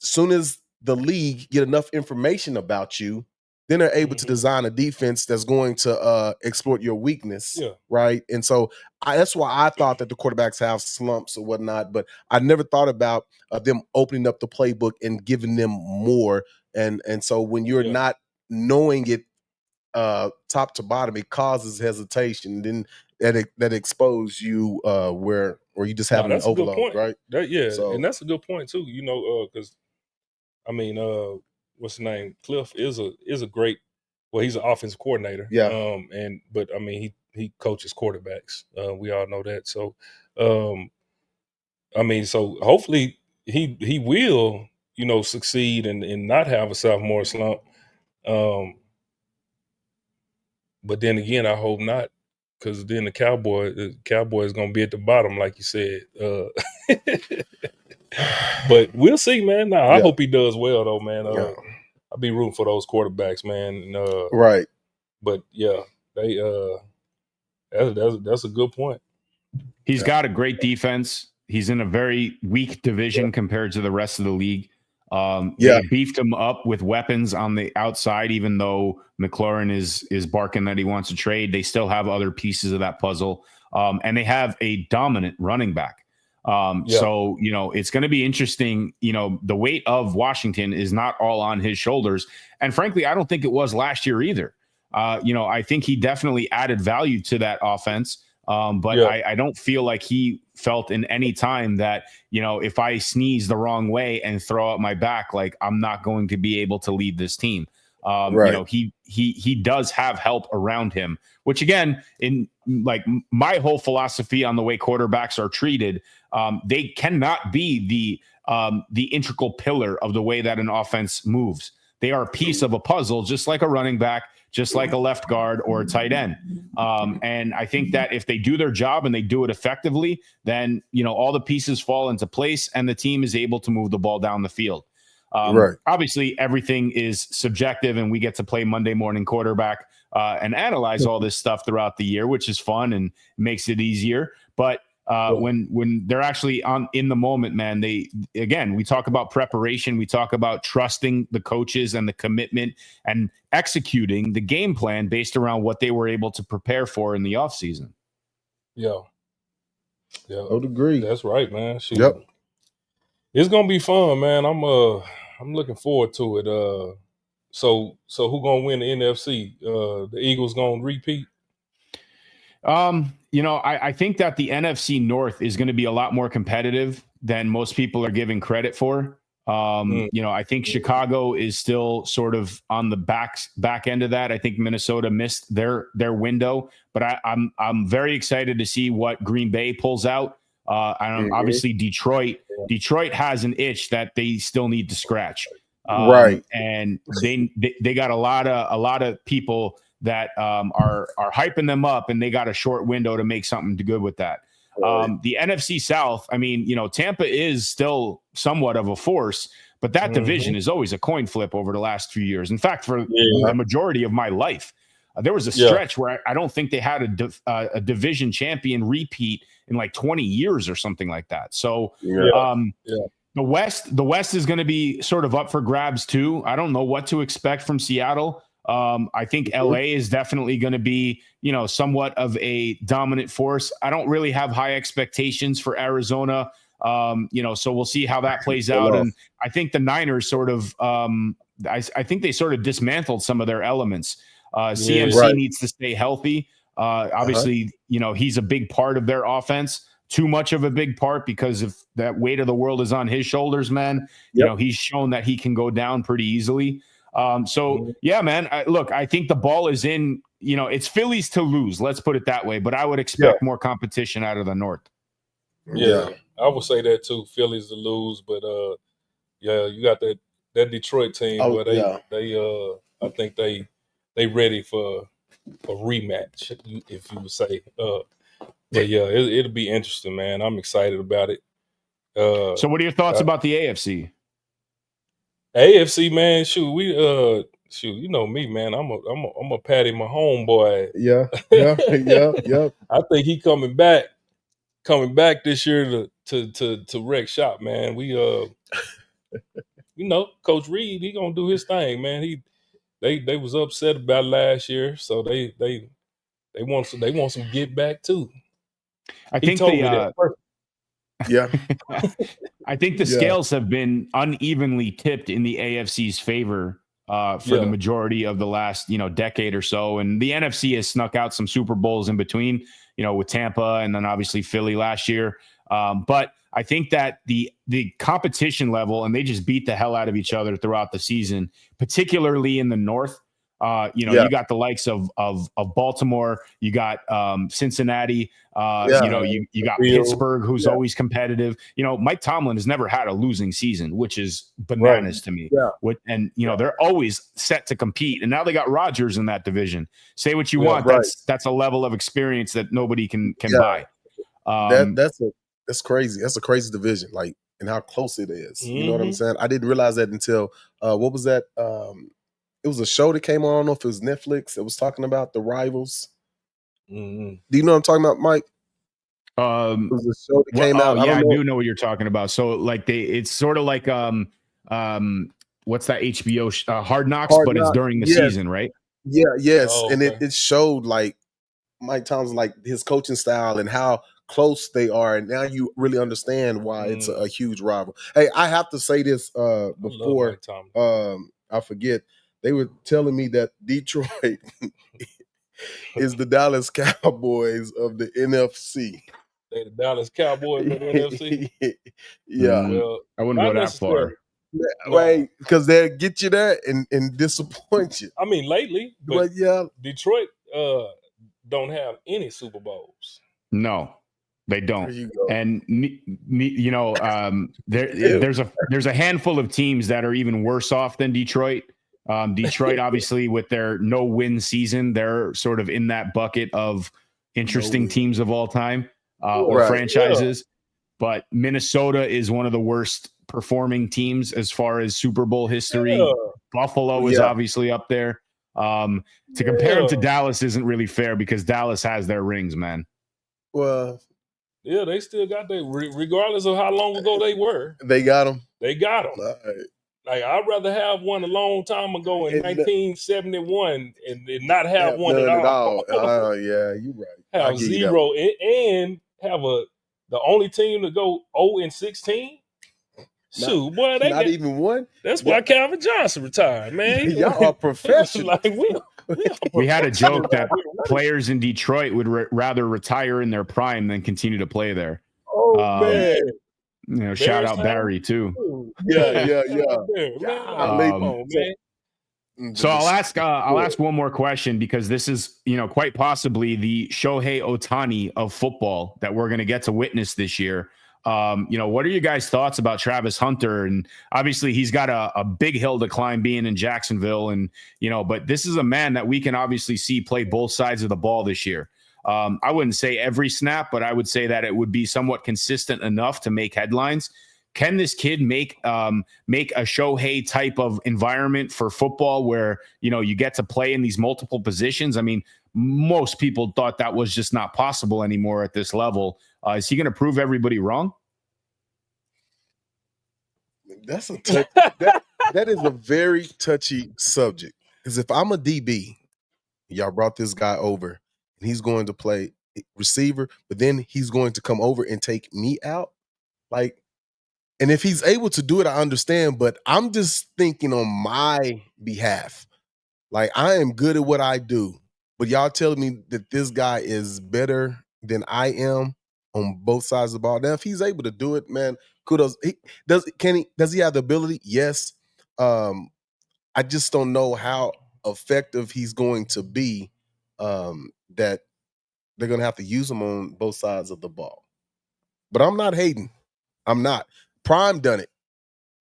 as soon as the league get enough information about you, then they're able to design a defense that's going to exploit your weakness, right? And so that's why I thought that the quarterbacks have slumps or whatnot, but I never thought about them opening up the playbook and giving them more. And so when you're not knowing it top to bottom, it causes hesitation. Then that exposes you where you just having an overload, right? And that's a good point too. Because I mean, what's the name? Cliff is a great. Well, he's an offensive coordinator. Yeah. But I mean, he coaches quarterbacks. We all know that. So, I mean, so hopefully he will, succeed and not have a sophomore slump. But then again, I hope not, because then the Cowboy is going to be at the bottom, like you said. But we'll see, man. I hope he does well, though, man. I'll be rooting for those quarterbacks, man. Right. But yeah, they that's a good point. He's got a great defense. He's in a very weak division compared to the rest of the league. Yeah. They beefed him up with weapons on the outside, even though McLaurin is barking that he wants to trade. They still have other pieces of that puzzle. And they have a dominant running back. So, it's going to be interesting. The weight of Washington is not all on his shoulders. And frankly, I don't think it was last year either. I think he definitely added value to that offense. But I don't feel like he felt in any time that, if I sneeze the wrong way and throw out my back, like I'm not going to be able to lead this team. He does have help around him, which again, in like my whole philosophy on the way quarterbacks are treated, they cannot be the integral pillar of the way that an offense moves. They are a piece of a puzzle, just like a running back, just like a left guard or a tight end. And I think that if they do their job and they do it effectively, then, all the pieces fall into place and the team is able to move the ball down the field. Obviously, everything is subjective, and we get to play Monday morning quarterback and analyze all this stuff throughout the year, which is fun and makes it easier. But when they're actually in the moment, man, we talk about preparation, we talk about trusting the coaches and the commitment and executing the game plan based around what they were able to prepare for in the offseason. I would agree. That's right, man. Shoot. Yep. It's gonna be fun, man. I'm looking forward to it. So who gonna win the NFC? The Eagles gonna repeat? I think that the NFC North is going to be a lot more competitive than most people are giving credit for. I think Chicago is still sort of on the back end of that. I think Minnesota missed their window, but I'm very excited to see what Green Bay pulls out. Obviously Detroit has an itch that they still need to scratch. And they got a lot of people that are hyping them up, and they got a short window to make something good with that. The NFC South, Tampa is still somewhat of a force, but that division is always a coin flip over the last few years. In fact, for the majority of my life, there was a stretch where I don't think they had a division champion repeat in like 20 years or something like that. So the West is going to be sort of up for grabs too. I don't know what to expect from Seattle. I think LA is definitely going to be, somewhat of a dominant force. I don't really have high expectations for Arizona. So we'll see how that plays out. And I think the Niners sort of, I think they sort of dismantled some of their elements. CMC needs to stay healthy. Obviously, he's a big part of their offense. Too much of a big part because if that weight of the world is on his shoulders, man, he's shown that he can go down pretty easily. Man, I think the ball is in, it's Phillies to lose. Let's put it that way. But I would expect more competition out of the North. Yeah, I would say that too. Phillies to lose, but you got that Detroit team. I think they ready for a rematch, if you would say. But it'll be interesting, man. I'm excited about it. So what are your thoughts about the AFC? AFC, man, shoot, you know me, man. I'm a Patty Mahomes boy. Yeah. I think he coming back this year to wreck shop, man. We Coach Reed, he gonna do his thing, man. They was upset about last year, so they want some get back too. I think told me that. I think the scales have been unevenly tipped in the AFC's favor for the majority of the last, decade or so. And the NFC has snuck out some Super Bowls in between, with Tampa and then obviously Philly last year. But I think that the competition level, and they just beat the hell out of each other throughout the season, particularly in the North. You got the likes of Baltimore, you got Cincinnati, you got Pittsburgh, who's always competitive. Mike Tomlin has never had a losing season, which is bananas to me. They're always set to compete. And now they got Rodgers in that division. Say what you want. That's a level of experience that nobody can buy. That's crazy. That's a crazy division, like, and how close it is. You know what I'm saying? I didn't realize that until what was that? It was a show that came on. I don't know if it was Netflix. It was talking about the rivals. Do you know what I'm talking about, Mike? It was a show that came out. I do know what you're talking about. So like it's sort of like what's that HBO Hard Knocks, Hard but it's Knocks, during the yes. season, right? Yes. Oh, And okay. it showed like Mike Tomlin's, like his coaching style and how close they are. And now you really understand why it's a huge rival. Hey, I have to say this before Mike Tomlin. I forget. They were telling me that Detroit is the Dallas Cowboys of the NFC. They the Dallas Cowboys of the NFC. Yeah. Well, I wouldn't not go that necessarily. far. No. Right, because they'll get you there and disappoint you. I mean, lately, but But yeah, Detroit don't have any Super Bowls. No, they there don't. you go. And you know, there's a handful of teams that are even worse off than Detroit. Detroit, obviously, with their no-win season, they're sort of in that bucket of interesting teams of all time or Right. franchises. But Minnesota is one of the worst performing teams as far as Super Bowl history. Yeah. Buffalo is obviously up there. To compare them to Dallas isn't really fair because Dallas has their rings, man. Well, yeah, they still got their, regardless of how long ago they were. They got them. They got them. Right. Like, I'd rather have one a long time ago in 1971 and not have one at all. Yeah, you're right. Have zero and have the only team to go 0-16. Shoot, boy, they not even one. That's why Calvin Johnson retired, man. Y'all are professional. Like we had a joke that players in Detroit would rather retire in their prime than continue to play there. Oh man. You know, shout out Barry too. Yeah. So I'll ask one more question because this is, you know, quite possibly the Shohei Ohtani of football that we're going to get to witness this year. You know, what are your guys' thoughts about Travis Hunter? And obviously he's got a big hill to climb being in Jacksonville. And, you know, but this is a man that we can obviously see play both sides of the ball this year. I wouldn't say every snap, but I would say that it would be somewhat consistent enough to make headlines. Can this kid make a Shohei type of environment for football where, you know, you get to play in these multiple positions? I mean, most people thought that was just not possible anymore at this level. Is he going to prove everybody wrong? That's a that is a very touchy subject. Because if I'm a DB, y'all brought this guy over and he's going to play receiver, but then he's going to come over and take me out. Like, and if he's able to do it, I understand, but I'm just thinking on my behalf. Like, I am good at what I do, but y'all telling me that this guy is better than I am on both sides of the ball. Now, if he's able to do it, man, kudos. Does he have the ability? Yes. I just don't know how effective he's going to be, that they're going to have to use him on both sides of the ball. But I'm not hating. I'm not. Prime done it,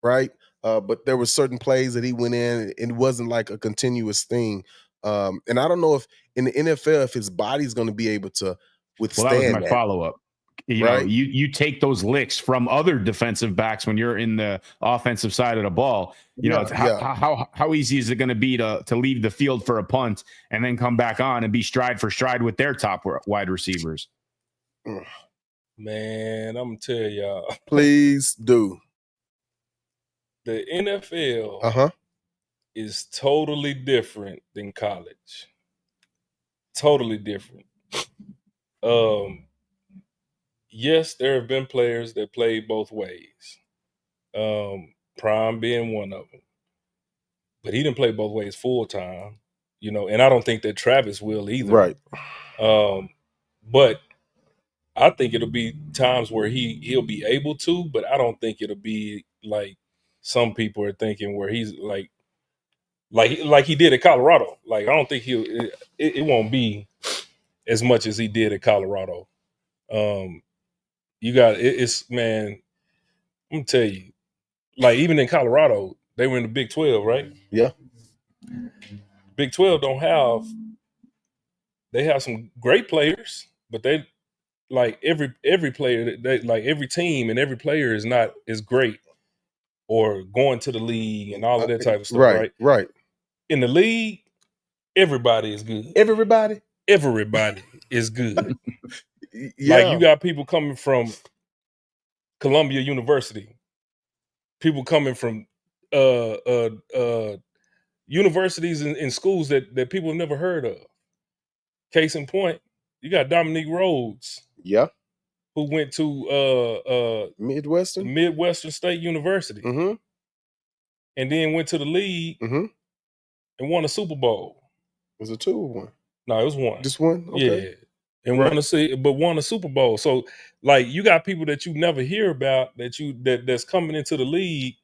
right? But there were certain plays that he went in, and it wasn't like a continuous thing. And I don't know if in the NFL, if his body's going to be able to withstand that. Well, that was my follow-up. You Right? know, you take those licks from other defensive backs when you're in the offensive side of the ball. You know, how easy is it going to be to leave the field for a punt and then come back on and be stride for stride with their top wide receivers? Man, I'm gonna tell y'all. Please do. The NFL is totally different than college. Totally different. Yes, there have been players that played both ways. Prime being one of them. But he didn't play both ways full time, you know, and I don't think that Travis will either. Right. But I think it'll be times where he'll be able to, but I don't think it'll be like some people are thinking where he's like he did at Colorado. Like, I don't think it won't be as much as he did at Colorado. You got it's man, I'm gonna tell you, like, even in Colorado, they were in the Big 12, right? Yeah. Big 12 they have some great players, but they like every player, they like every team and every player is not as great or going to the league and all of that type of stuff, right? Right. In the league, everybody is good. Everybody is good. Yeah. Like, you got people coming from Columbia University, people coming from universities and schools that people have never heard of. Case in point, you got Dominique Rhodes. Yeah. Who went to Midwestern State University. Mm-hmm. And then went to the league Mm-hmm. and won a Super Bowl. Was it 2 or 1? No, it was 1. Just 1? Okay. Yeah. And won a Super Bowl. So like you got people that you never hear about that's coming into the league,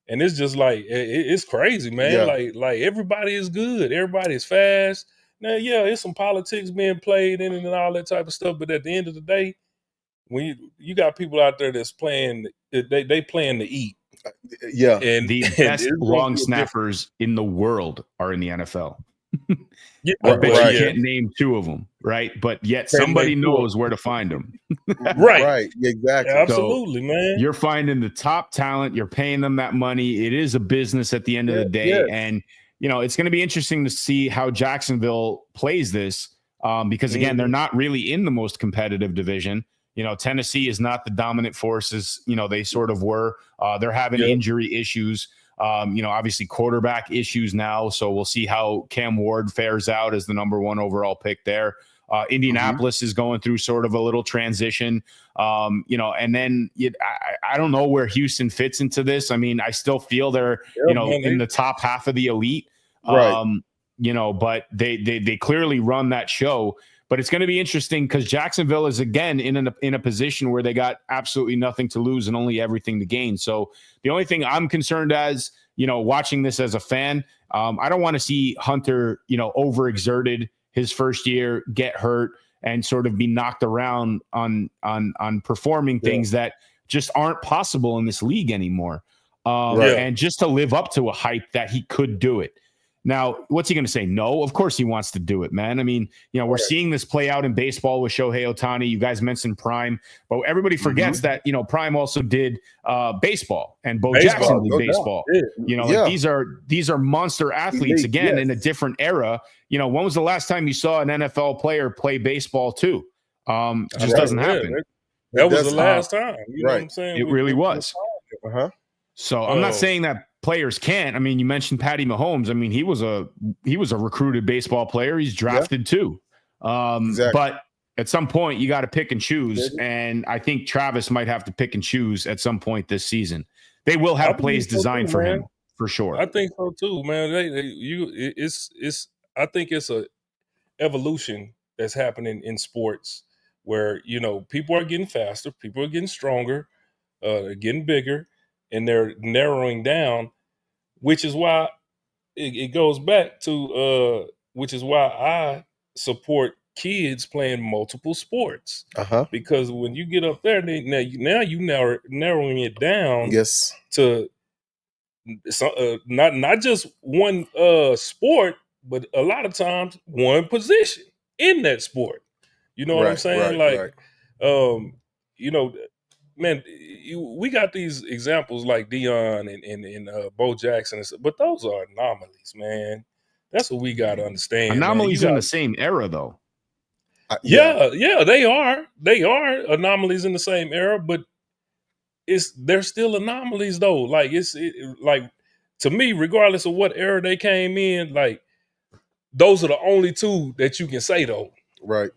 and it's just like it's crazy, man. Yeah. Like everybody is good, everybody is fast. Now, yeah, it's some politics being played in and all that type of stuff, but at the end of the day, when you got people out there that's playing, they playing to eat. Yeah. And the best long snappers in the world are in the NFL. Yeah, I bet you can't name 2 of them, right? But yet somebody knows where to find them. Right. Exactly. Yeah, absolutely, man. You're finding the top talent. You're paying them that money. It is a business at the end of the day. Yes. And, it's going to be interesting to see how Jacksonville plays this because, again, they're not really in the most competitive division. Tennessee is not the dominant forces, they sort of were. They're having injury issues, obviously quarterback issues now. So we'll see how Cam Ward fares out as the number 1 overall pick there. Indianapolis is going through sort of a little transition, and then I don't know where Houston fits into this. I mean, I still feel they're, in the top half of the elite, right. But they clearly run that show. But it's going to be interesting because Jacksonville is, again, in a position where they got absolutely nothing to lose and only everything to gain. So the only thing I'm concerned as, watching this as a fan, I don't want to see Hunter, overexerted his first year, get hurt, and sort of be knocked around on performing things that just aren't possible in this league anymore. And just to live up to a hype that he could do it. Now, what's he going to say? No, of course he wants to do it, man. I mean, we're seeing this play out in baseball with Shohei Ohtani. You guys mentioned Prime, but everybody forgets that, Prime also did baseball, and Bo Jackson did baseball. These are monster athletes again in a different era. When was the last time you saw an NFL player play baseball too? Just doesn't happen. That was the last time. You know what I'm saying? It really was. So I'm not saying that players can't. I mean, you mentioned Patty Mahomes. I mean, he was a recruited baseball player. He's drafted too. But at some point you got to pick and choose. And I think Travis might have to pick and choose at some point this season. They will have plays designed for him for sure. I think so too, man. I think it's a evolution that's happening in sports where, people are getting faster, people are getting stronger, they're getting bigger, and they're narrowing down, which is why it goes back to which is why I support kids playing multiple sports. Because when you get up there, now you narrowing it down to not just one sport, but a lot of times one position in that sport. You know what I'm saying? Man, we got these examples like Dion and Bo Jackson, but those are anomalies, man. That's what we got to understand. Anomalies in the same era, though. Yeah, they are. They are anomalies in the same era, but they're still anomalies, though. Like like to me, regardless of what era they came in, like those are the only 2 that you can say, though. Right.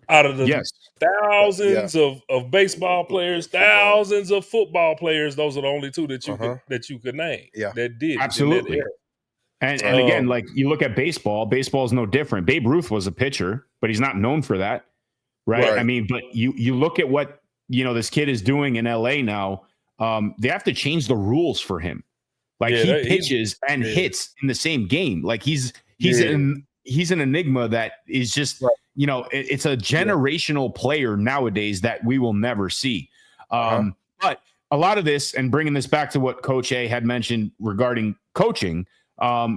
Out of the thousands of baseball players, thousands of football players, those are the only 2 that you could name. That did absolutely. And again, like you look at baseball is no different. Babe Ruth was a pitcher, but he's not known for that, right? I mean, but you look at what this kid is doing in LA now. They have to change the rules for him. Like he pitches and hits in the same game. Like he's an enigma that is just. It's a generational player nowadays that we will never see. But a lot of this, and bringing this back to what Coach A had mentioned regarding coaching,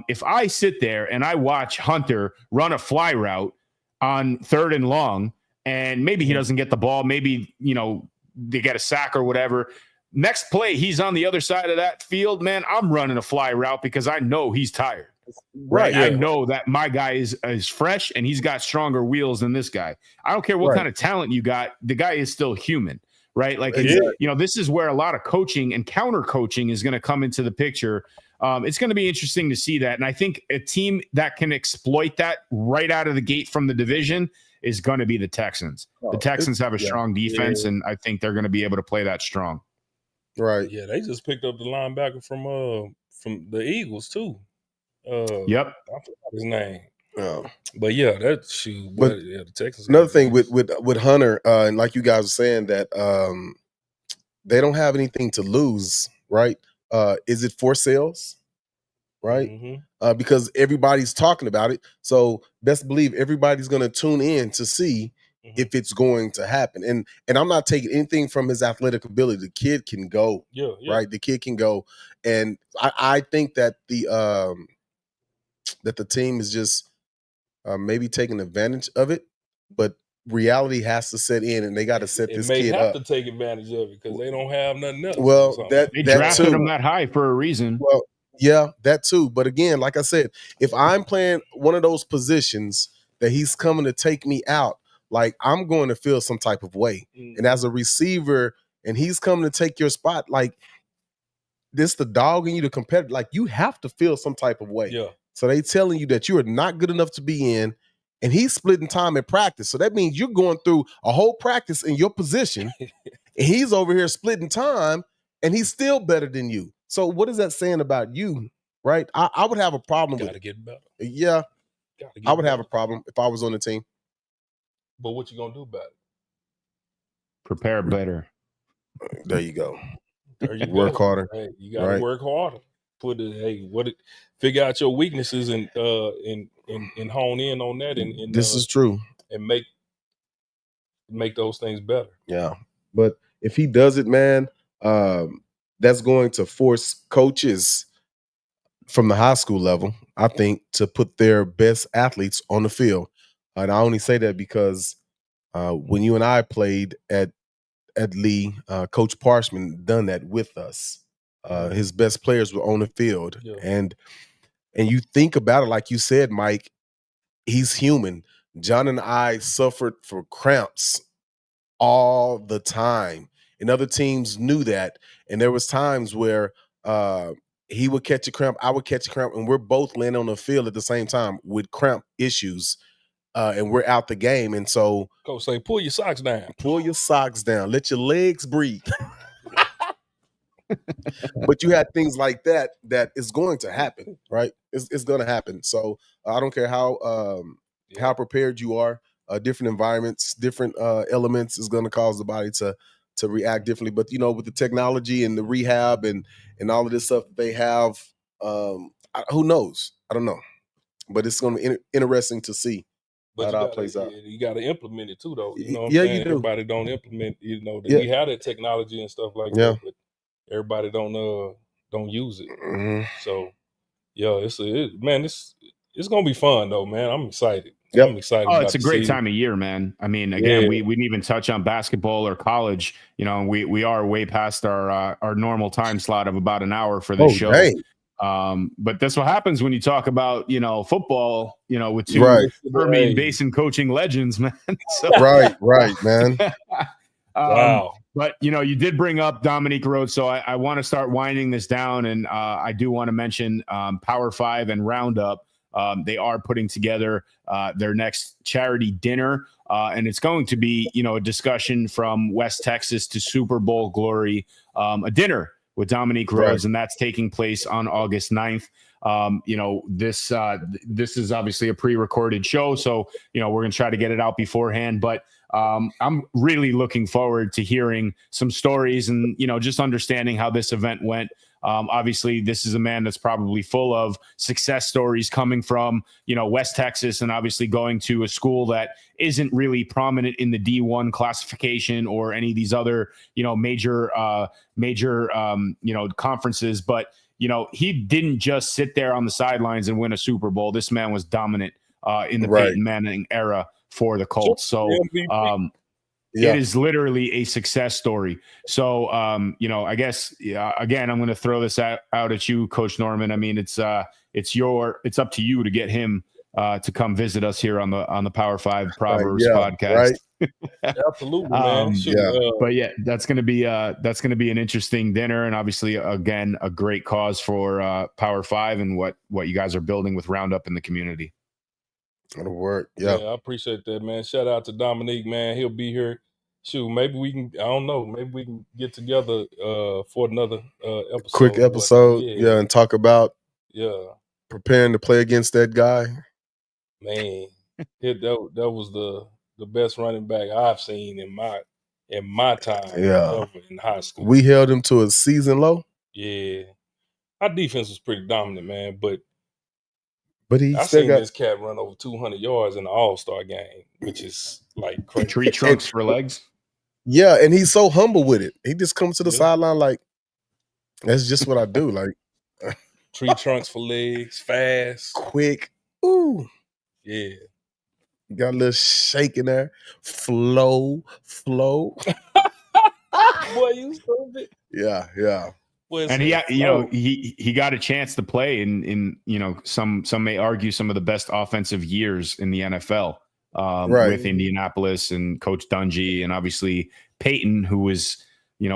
if I sit there and I watch Hunter run a fly route on 3rd and long, and maybe he doesn't get the ball, maybe, they get a sack or whatever. Next play, he's on the other side of that field, man, I'm running a fly route because I know he's tired. Right. I know that my guy is fresh and he's got stronger wheels than this guy. I don't care what kind of talent you got. The guy is still human. right? Like, Exactly. this is where a lot of coaching and counter coaching is going to come into the picture. It's going to be interesting to see that. And I think a team that can exploit that right out of the gate from the division is going to be the Texans. The Texans have a strong defense, and I think they're going to be able to play that strong. Right. Yeah, they just picked up the linebacker from the Eagles too. Yep. I forgot his name. Oh. But yeah, that's shoot. But the Texans. Another thing with Hunter, and like you guys were saying, that they don't have anything to lose, right? Is it for sales, right? Mm-hmm. Because everybody's talking about it, so best believe everybody's going to tune in to see if it's going to happen. And I'm not taking anything from his athletic ability. The kid can go, right? The kid can go, and I think that the team is just maybe taking advantage of it, but reality has to set in, and they got to set this kid up. They have to take advantage of it because they don't have nothing else. Well, they drafted him that high for a reason. Well, yeah, that too. But again, like I said, if I'm playing one of those positions that he's coming to take me out, like, I'm going to feel some type of way. Mm-hmm. And as a receiver, and he's coming to take your spot, like, this the dog in you, the competitor, like, you have to feel some type of way. Yeah. So they telling you that you are not good enough to be in, and he's splitting time in practice. So that means you're going through a whole practice in your position, and he's over here splitting time, and he's still better than you. So what is that saying about you, right? I would have a problem with it. Gotta get better. Yeah, I would have a problem if I was on the team. But what you gonna do about it? Prepare better. There you go. There you Work go. harder. Hey, you gotta work harder. Figure out your weaknesses and hone in on that and this is true. And make those things better. Yeah. But if he does it, man, that's going to force coaches from the high school level, I think, to put their best athletes on the field. And I only say that because when you and I played at Lee, Coach Parchman done that with us. His best players were on the field. Yeah. And you think about it, like you said, Mike, he's human. John and I suffered for cramps all the time, and other teams knew that. And there was times where he would catch a cramp, I would catch a cramp, and we're both laying on the field at the same time with cramp issues, and we're out the game. And so Coach say, pull your socks down. Pull your socks down. Let your legs breathe. But you had things like that is going to happen, right? It's going to happen. So I don't care how prepared you are. Different environments, different elements is going to cause the body to react differently. But with the technology and the rehab and all of this stuff that they have, who knows? I don't know. But it's going to be interesting to see how that plays out. You got to implement it too, though. You know what I'm Yeah, saying? you do. Everybody don't implement. We have that technology and stuff like that, but everybody don't use it. Mm-hmm. So yeah, it's gonna be fun though, man. I'm excited. Yep. I'm excited. Oh, it's a great time of year, man. I mean, again, we didn't even touch on basketball or college. We are way past our normal time slot of about an hour for this show. Dang. But that's what happens when you talk about football, with two Permian Basin coaching legends, man. So, right, man. Wow. But you did bring up Dominique Rhodes, so I want to start winding this down, and I do want to mention Power5 and Roundup. They are putting together their next charity dinner, and it's going to be a discussion from West Texas to Super Bowl glory, a dinner with Dominique Rhodes, and that's taking place on August 9th. This is obviously a pre-recorded show, so we're going to try to get it out beforehand, but I'm really looking forward to hearing some stories and just understanding how this event went. Obviously, this is a man that's probably full of success stories coming from West Texas, and obviously going to a school that isn't really prominent in the D1 classification or any of these other major conferences. But he didn't just sit there on the sidelines and win a Super Bowl. This man was dominant in the Peyton Manning era for the Colts. So it is literally a success story. So, I guess, again, I'm going to throw this out at you, Coach Norman. I mean, it's up to you to get him to come visit us here on the Power5 Proverbs podcast. Absolutely, man. Shoot, Yeah. But yeah, that's gonna be an interesting dinner, and obviously, again, a great cause for Power 5 and what you guys are building with Roundup in the community. It'll work. yeah, Yeah. I appreciate that, man. Shout out to Dominique, man. He'll be here. Shoot, maybe we can. I don't know. Maybe we can get together for another episode. Quick or whatnot. episode. Yeah. And talk about yeah, preparing to play against that guy. man. That was the best running back I've seen in my time ever in high school. We held him to a season low. Yeah, our defense was pretty dominant, man. But he I still seen got this cat run over 200 yards in the All-Star game, which is like crazy. Tree trunks for legs. Yeah, and he's so humble with it. He just comes to the Yeah. sideline like, that's just what I do. Like, Tree trunks for legs, fast. quick. Ooh. Yeah. Got a little shake in there. Flow. Boy, you stupid. Yeah. Boy, And he got a chance to play in some may argue some of the best offensive years in the NFL with Indianapolis and Coach Dungy, and obviously Peyton, who was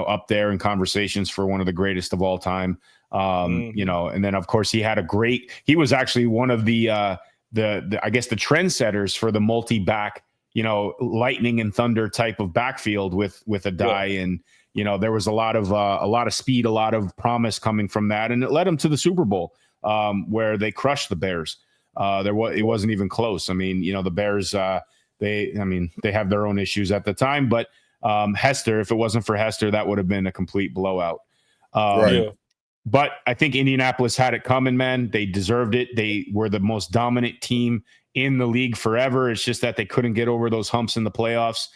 up there in conversations for one of the greatest of all time. And then of course he was actually one of the I guess the trendsetters for the multi-back, lightning and thunder type of backfield with a die. And there was a lot of speed, a lot of promise coming from that, and it led them to the Super Bowl where they crushed the Bears. It wasn't even close. I mean, the Bears they have their own issues at the time, but Hester, if it wasn't for Hester, that would have been a complete blowout. But I think Indianapolis had it coming, man. They deserved it. They were the most dominant team in the league forever. It's just that they couldn't get over those humps in the playoffs.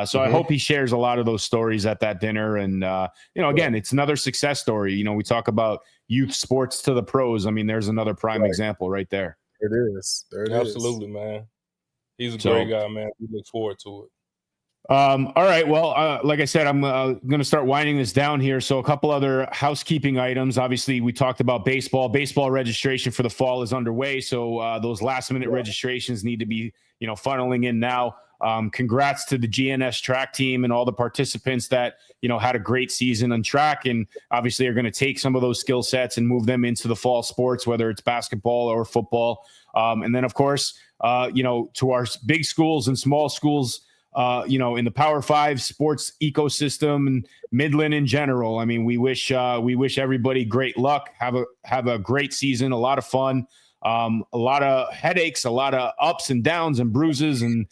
So I hope he shares a lot of those stories at that dinner. And, again, it's another success story. We talk about youth sports to the pros. I mean, there's another prime example right there. It is. Absolutely, man. He's a great guy, man. We look forward to it. All right. Well, like I said, I'm going to start winding this down here. So a couple other housekeeping items. Obviously, we talked about baseball. Baseball registration for the fall is underway. So those last-minute registrations need to be, funneling in now. Congrats to the GNS track team and all the participants that, had a great season on track, and obviously are going to take some of those skill sets and move them into the fall sports, whether it's basketball or football. And then, of course, to our big schools and small schools, in the Power 5 sports ecosystem and Midland in general. I mean, we wish everybody great luck. Have a great season, a lot of fun, a lot of headaches, a lot of ups and downs and bruises and,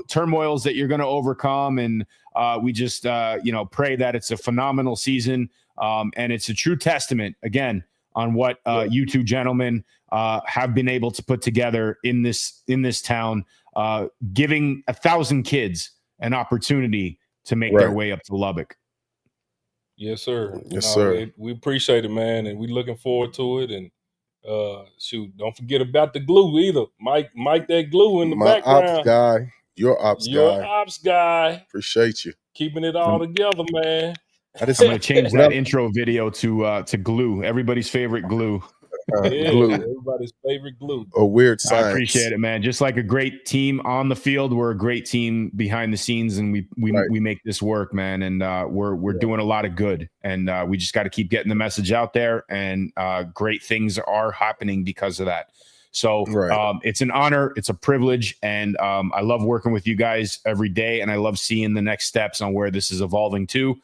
turmoils that you're going to overcome. And we just, pray that it's a phenomenal season. And it's a true testament, again, on what you two gentlemen have been able to put together in this town. Giving 1,000 kids an opportunity to make their way up to Lubbock. Yes, sir. Yes, sir. We appreciate it, man, and we're looking forward to it. And don't forget about the glue either. Mike, that glue in the background. Ops guy, your ops guy. Appreciate you keeping it all together, man. I'm going to change that intro video to glue. Everybody's favorite glue. Glue. Everybody's favorite glue. A weird science. I appreciate it, man. Just like a great team on the field, we're a great team behind the scenes, and we make this work, man. And we're doing a lot of good, and we just got to keep getting the message out there. And great things are happening because of that. So it's an honor, it's a privilege, and I love working with you guys every day, and I love seeing the next steps on where this is evolving to.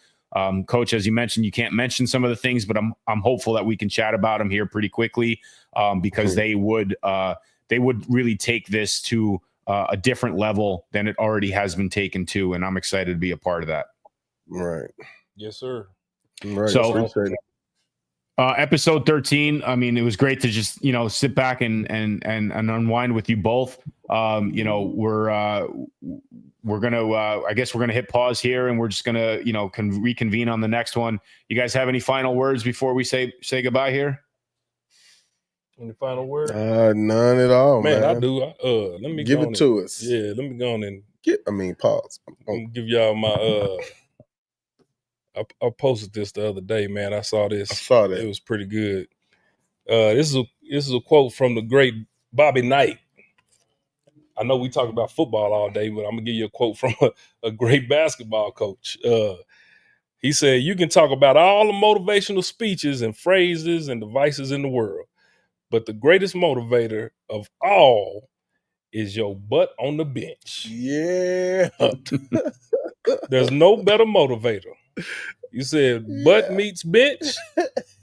Coach, as you mentioned, you can't mention some of the things, but I'm hopeful that we can chat about them here pretty quickly because they would really take this to a different level than it already has been taken to, and I'm excited to be a part of that. Right. Yes, sir. Right. So, appreciate it. Episode 13. I mean, it was great to just sit back and unwind with you both. We're gonna I guess we're gonna hit pause here, and we're just gonna reconvene on the next one. You guys have any final words before we say goodbye here? Any final words? None at all, man. I do. Let me give it to us. Yeah, let me go on and pause. Let me give y'all my I posted this the other day, man. I saw this. I saw that. It was pretty good. This is a quote from the great Bobby Knight. I know we talk about football all day, but I'm gonna give you a quote from a great basketball coach. He said, "You can talk about all the motivational speeches and phrases and devices in the world, but the greatest motivator of all is your butt on the bench. Yeah. There's no better motivator." You said, "Butt meets bench,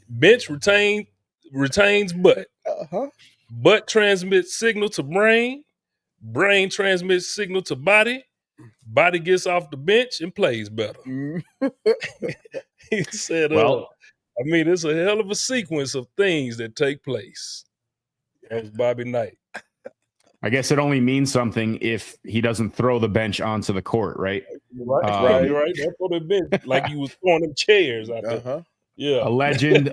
bench retains butt. Uh-huh. Butt transmits signal to brain, brain transmits signal to body, body gets off the bench and plays better." Mm. He said, Well, I mean, it's a hell of a sequence of things that take place. That was Bobby Knight. I guess it only means something if he doesn't throw the bench onto the court, right? Right. You're right. That's what it been. Like you was throwing them chairs out there. Uh-huh. Yeah. A legend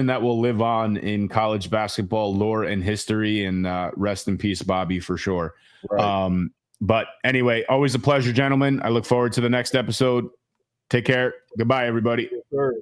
that will live on in college basketball lore and history. And rest in peace, Bobby, for sure. Right. But anyway, always a pleasure, gentlemen. I look forward to the next episode. Take care. Goodbye, everybody. Yes, sir.